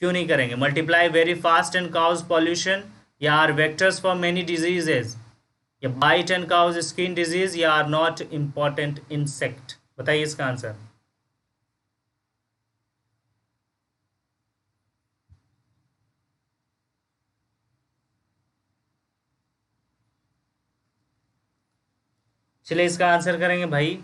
Speaker 1: क्यों नहीं करेंगे? Multiply very fast and cause pollution, या are vectors for many diseases, या bite and cause skin disease, या आर नॉट इम्पॉर्टेंट इंसेक्ट? बताइए इसका आंसर। चलिए, इसका आंसर करेंगे भाई।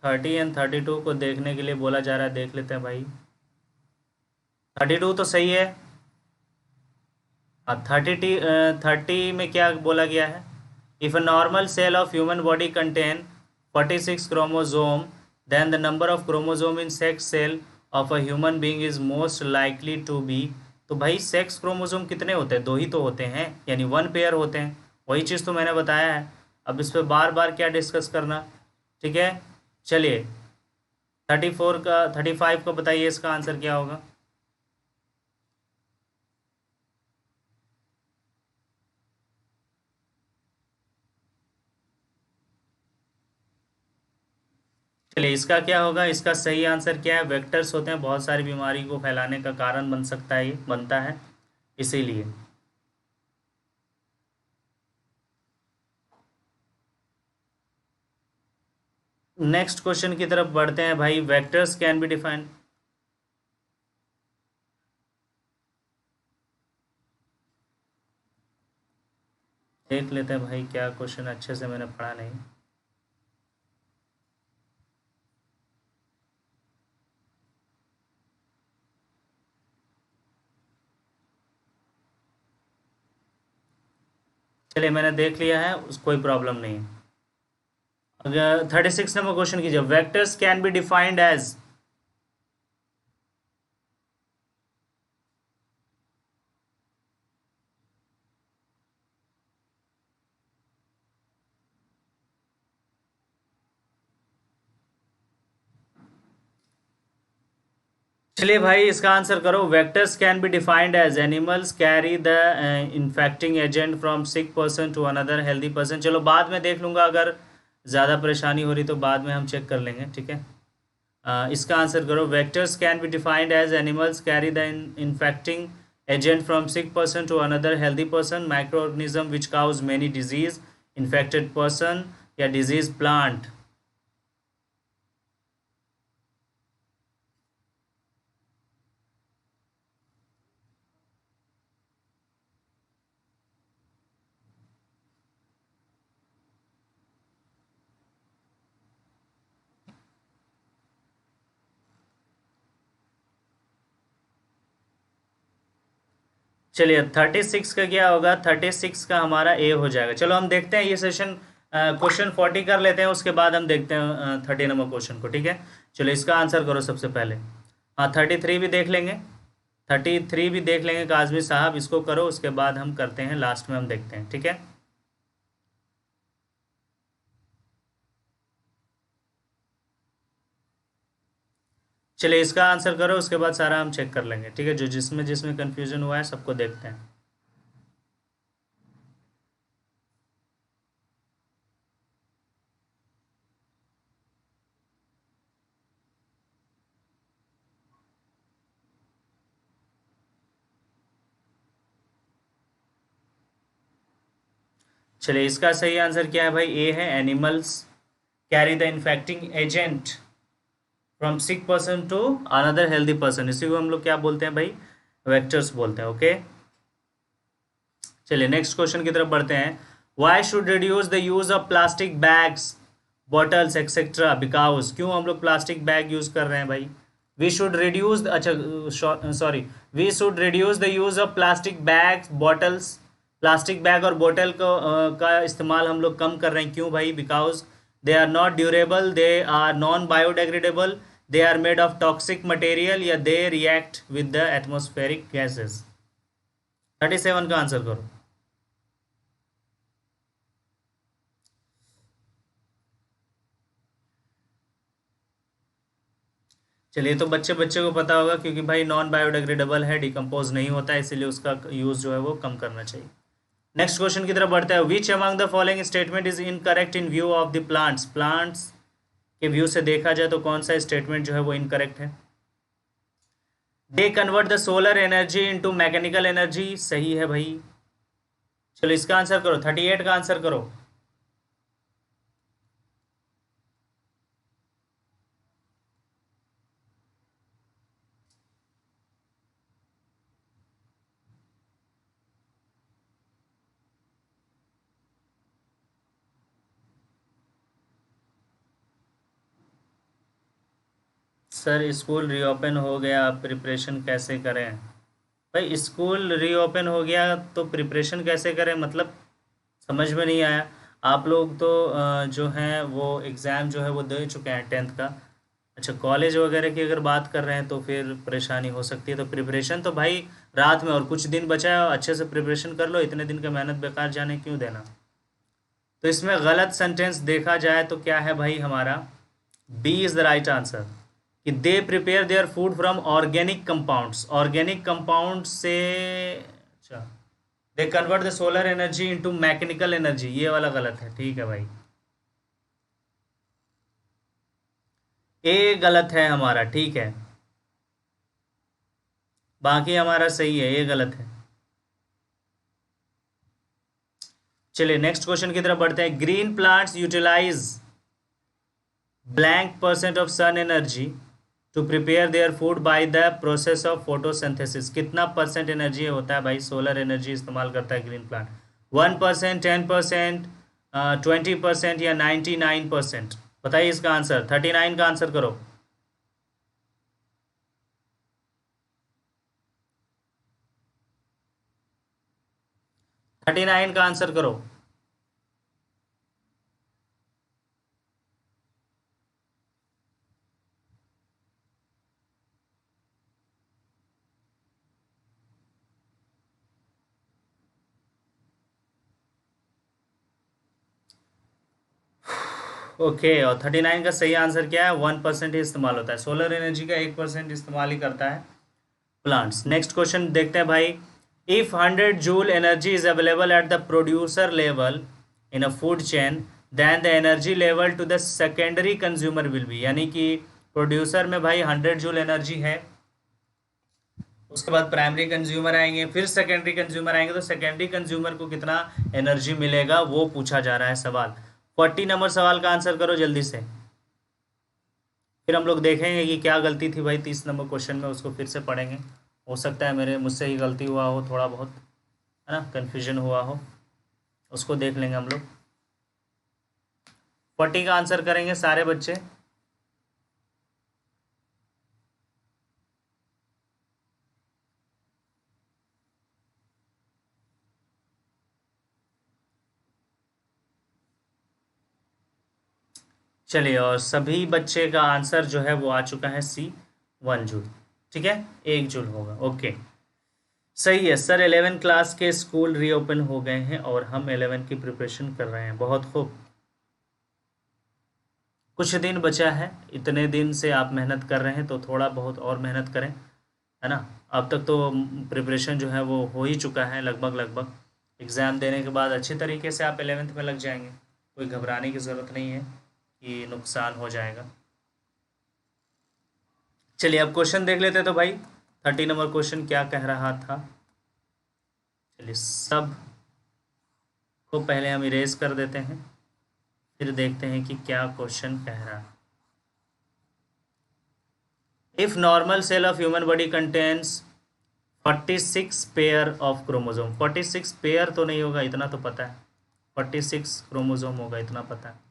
Speaker 1: 30 और 32 को देखने के लिए बोला जा रहा है, देख लेते हैं भाई। 32 तो सही है। 30 में क्या बोला गया है? If a normal cell of human body contain 46 chromosome, then the number of chromosome in sex cell of a human being is most likely to be. तो भाई सेक्स क्रोमोजोम कितने होते हैं? दो ही तो होते हैं, यानी वन पेयर होते हैं। वही चीज़ तो मैंने बताया है, अब इस पर बार बार क्या डिस्कस करना। ठीक है, चलिए। 35 का बताइए इसका आंसर क्या होगा? चलिए इसका क्या होगा, इसका सही आंसर क्या है, वेक्टर्स होते हैं बहुत सारी बीमारी को फैलाने का कारण बन सकता है, ये बनता है इसीलिए। नेक्स्ट क्वेश्चन की तरफ बढ़ते हैं भाई, वेक्टर्स कैन बी डिफाइंड। देख लेते हैं भाई क्या क्वेश्चन, अच्छे से मैंने पढ़ा नहीं। चलिए मैंने देख लिया है, कोई प्रॉब्लम नहीं है। अगर 36 नंबर क्वेश्चन कीजिए, vectors can be defined as. चलिए भाई इसका आंसर करो, vectors can be defined as animals carry the infecting agent from sick person to another healthy person. चलो बाद में देख लूँगा, अगर ज़्यादा परेशानी हो रही तो बाद में हम चेक कर लेंगे, ठीक है। इसका आंसर करो, vectors can be defined as animals carry the infecting agent from sick person to another healthy person, micro organism which cause many disease, infected person या डिजीज प्लांट। चलिए 36 का क्या होगा, 36 का हमारा ए हो जाएगा। चलो हम देखते हैं ये सेशन, क्वेश्चन 40 कर लेते हैं, उसके बाद हम देखते हैं 30 नंबर क्वेश्चन को, ठीक है। चलो इसका आंसर करो सबसे पहले। हाँ 33 भी देख लेंगे, 33 भी देख लेंगे काजमी साहब, इसको करो उसके बाद हम करते हैं, लास्ट में हम देखते हैं, ठीक है। चलिए इसका आंसर करो, उसके बाद सारा हम चेक कर लेंगे, ठीक है। जो जिसमें जिसमें कन्फ्यूजन हुआ है सबको देखते हैं। चलिए इसका सही आंसर क्या है भाई, ए है, animals carry the infecting agent from sick person to another healthy person, इसी को हम लोग क्या बोलते हैं भाई, वेक्टर्स बोलते हैं, ओके। चलिए नेक्स्ट क्वेश्चन की तरफ बढ़ते हैं, why should reduce the use of plastic bags, bottles etcetera, because, क्यों हम लोग प्लास्टिक बैग यूज कर रहे हैं भाई, वी शुड रिड्यूस, अच्छा sorry, we should reduce the use of plastic bags bottles, plastic bag और बोतल को का इस्तेमाल हम लोग कम कर रहे हैं, क्यों भाई, because they are not durable, they are non biodegradable, they are made of toxic material, या they react with the atmospheric gases. 37 का आंसर करो। चलिए तो बच्चे बच्चे को पता होगा, क्योंकि भाई नॉन बायोडिग्रेडेबल है, डिकम्पोज नहीं होता है, इसीलिए उसका यूज़ जो है वो कम करना चाहिए। नेक्स्ट क्वेश्चन की तरफ बढ़ता है, which among the following statement is incorrect in view of the plants, plants के व्यू से देखा जाए तो कौन सा स्टेटमेंट जो है वो इनकरेक्ट है। दे convert the solar energy into mechanical energy, सही है भाई। चलो इसका आंसर करो, 38 का आंसर करो। सर स्कूल रीओपन हो गया, प्रिपरेशन कैसे करें। भाई स्कूल रीओपन हो गया तो प्रिपरेशन कैसे करें, मतलब समझ में नहीं आया। आप लोग तो जो हैं वो एग्ज़ाम जो है वो दे चुके हैं 10th का। अच्छा कॉलेज वगैरह की अगर बात कर रहे हैं तो फिर परेशानी हो सकती है, तो प्रिपरेशन तो भाई रात में और कुछ दिन बचा है, अच्छे से प्रिपरेशन कर लो, इतने दिन का मेहनत बेकार जाने क्यों देना। तो इसमें गलत सेंटेंस देखा जाए तो क्या है भाई हमारा, B is the right answer, कि they prepare their food from organic compounds, organic compound से, अच्छा they convert the solar energy into mechanical energy, ये वाला गलत है, ठीक है भाई। ए गलत है हमारा, ठीक है, बाकी हमारा सही है, ये गलत है। चलिए नेक्स्ट क्वेश्चन की तरफ बढ़ते हैं। Green plants utilise blank percent of sun energy to prepare their food by the process of photosynthesis. कितना परसेंट एनर्जी होता है भाई, सोलर एनर्जी इस्तेमाल करता है ग्रीन प्लांट? 1%, 10%, 20% या 99%? बताइए इसका आंसर। 39 का आंसर करो। 39 का आंसर करो। ओके, और 39 का सही आंसर क्या है? 1% ही इस्तेमाल होता है। सोलर एनर्जी का 1% इस्तेमाल ही करता है प्लांट्स। नेक्स्ट क्वेश्चन देखते हैं भाई। If 100 joule energy is available at the producer level in a food chain, then the energy level to the secondary consumer will be. यानी कि प्रोड्यूसर में भाई 100 जूल एनर्जी है, उसके बाद प्राइमरी कंज्यूमर आएंगे, फिर सेकेंडरी कंज्यूमर आएंगे, तो सेकेंडरी कंज्यूमर को कितना एनर्जी मिलेगा वो पूछा जा रहा है सवाल। 40 नंबर सवाल का आंसर करो जल्दी से, फिर हम लोग देखेंगे कि क्या गलती थी भाई 30 नंबर क्वेश्चन में, उसको फिर से पढ़ेंगे। हो सकता है मेरे मुझसे ही गलती हुआ हो, थोड़ा बहुत है ना, कन्फ्यूजन हुआ हो, उसको देख लेंगे हम लोग। 40 का आंसर करेंगे सारे बच्चे। चलिए, और सभी बच्चे का आंसर जो है वो आ चुका है सी, 1 जूल। ठीक है, 1 जूल होगा। ओके, सही है सर। 11 क्लास के स्कूल रीओपन हो गए हैं और हम 11 की प्रिपरेशन कर रहे हैं। बहुत खूब, कुछ दिन बचा है, इतने दिन से आप मेहनत कर रहे हैं तो थोड़ा बहुत और मेहनत करें, है ना। अब तक तो प्रिपरेशन जो है वो हो ही चुका है लगभग लगभग। एग्ज़ाम देने के बाद अच्छे तरीके से आप 11th में लग जाएंगे, कोई घबराने की ज़रूरत नहीं है कि नुकसान हो जाएगा। चलिए अब क्वेश्चन देख लेते हैं तो भाई 30 नंबर क्वेश्चन क्या कह रहा था। चलिए सब को पहले हम इरेज कर देते हैं, फिर देखते हैं कि क्या क्वेश्चन कह रहा है। If normal cell of human body contains 46 pair of chromosome. 46 pair तो नहीं होगा, इतना तो पता है, 46 क्रोमोजोम होगा, इतना पता है।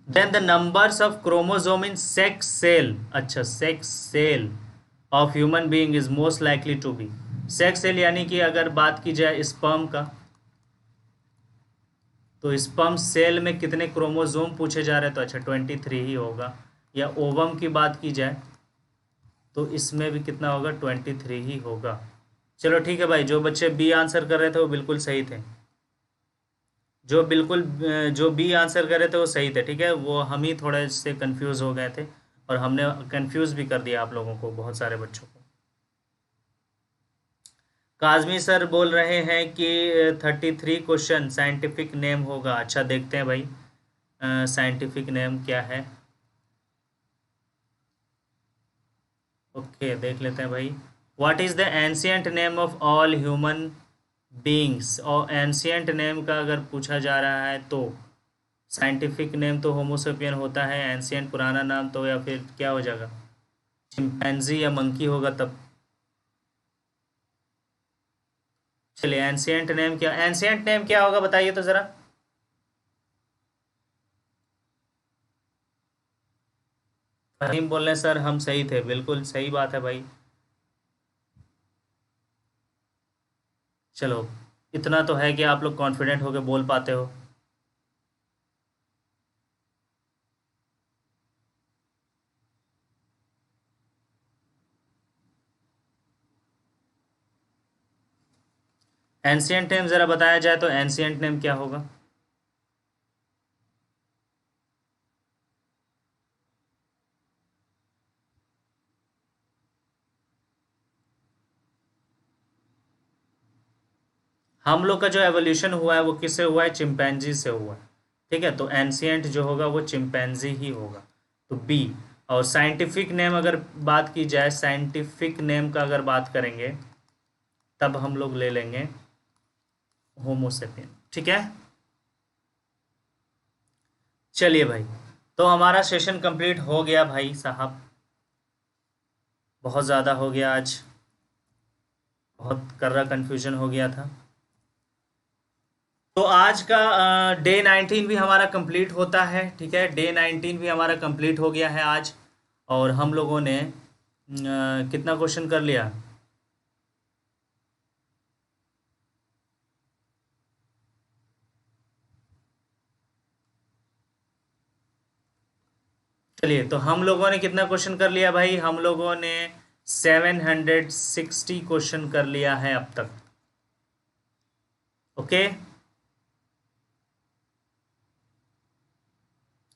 Speaker 1: Then the numbers of chromosome in sex cell, अच्छा sex cell of human being is most likely to be. Sex cell यानी कि अगर बात की जाए स्पर्म का, तो स्पर्म सेल में कितने क्रोमोजोम पूछे जा रहे हैं, तो अच्छा 23 ही होगा। या ओवम की बात की जाए तो इसमें भी कितना होगा, 23 ही होगा। चलो ठीक है भाई, जो बच्चे बी आंसर कर रहे थे वो बिल्कुल सही थे, जो बी आंसर कर रहे थे वो सही थे। ठीक है, वो हम ही थोड़े से कंफ्यूज हो गए थे और हमने कंफ्यूज भी कर दिया आप लोगों को, बहुत सारे बच्चों को। काजमी सर बोल रहे हैं कि 33 क्वेश्चन साइंटिफिक नेम होगा। अच्छा देखते हैं भाई साइंटिफिक नेम क्या है। ओके देख लेते हैं भाई। What is the ancient name of all human beings. और एंशियंट नेम का अगर पूछा जा रहा है तो साइंटिफिक नेम तो होमोसेपियन होता है, एंशियंट पुराना नाम तो या फिर क्या हो जाएगा, चिंपैंजी या मंकी होगा तब। चलिए एंशियंट नेम क्या होगा बताइए तो ज़रा। फहीम बोल रहे हैं सर हम सही थे, बिल्कुल सही बात है भाई। चलो इतना तो है कि आप लोग कॉन्फिडेंट होकर बोल पाते हो। एंशियंट नेम ज़रा बताया जाए तो एंशियंट नेम क्या होगा। हम लोग का जो एवोल्यूशन हुआ है वो किससे हुआ है, चिंपैंजी से हुआ है। ठीक है, तो एंशियंट जो होगा वो चिंपैंजी ही होगा, तो बी। और साइंटिफिक नेम अगर बात की जाए, साइंटिफिक नेम का अगर बात करेंगे तब हम लोग ले लेंगे होमोसेपियन। ठीक है, चलिए भाई, तो हमारा सेशन कंप्लीट हो गया भाई साहब, बहुत ज़्यादा हो गया आज, बहुत कर्रा कन्फ्यूजन हो गया था। तो आज का डे 19 भी हमारा कंप्लीट होता है। ठीक है, डे 19 भी हमारा कंप्लीट हो गया है आज, और हम लोगों ने कितना क्वेश्चन कर लिया? चलिए, तो हम लोगों ने कितना क्वेश्चन कर लिया भाई? हम लोगों ने 760 क्वेश्चन कर लिया है अब तक। ओके,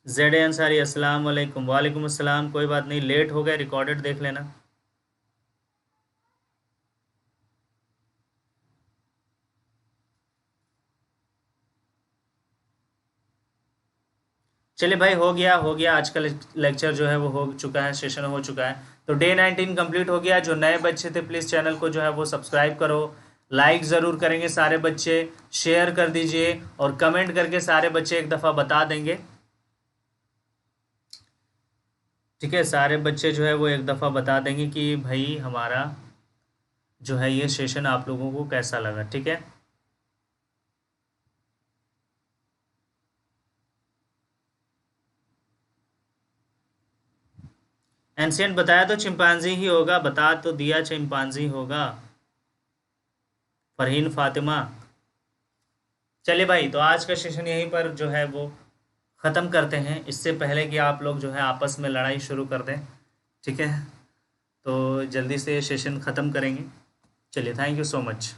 Speaker 1: जेड अंसारी अस्सलाम वालेकुम। वालेकुम अस्सलाम, कोई बात नहीं, लेट हो गए, रिकॉर्डेड देख लेना। चलिए भाई, हो गया आज का लेक्चर जो है वो हो चुका है, सेशन हो चुका है। तो डे 19 कंप्लीट हो गया। जो नए बच्चे थे प्लीज़ चैनल को जो है वो सब्सक्राइब करो, लाइक ज़रूर करेंगे सारे बच्चे, शेयर कर दीजिए, और कमेंट करके सारे बच्चे एक दफ़ा बता देंगे। ठीक है, सारे बच्चे जो है वो एक दफ़ा बता देंगे कि भाई हमारा जो है ये सेशन आप लोगों को कैसा लगा। ठीक है, एंशियंट बताया तो चिंपांजी ही होगा, बता तो दिया चिंपांजी होगा, फरहीन फातिमा। चलिए भाई, तो आज का सेशन यहीं पर जो है वो ख़त्म करते हैं, इससे पहले कि आप लोग जो है आपस में लड़ाई शुरू कर दें। ठीक है, तो जल्दी से सेशन ख़त्म करेंगे। चलिए, थैंक यू सो मच।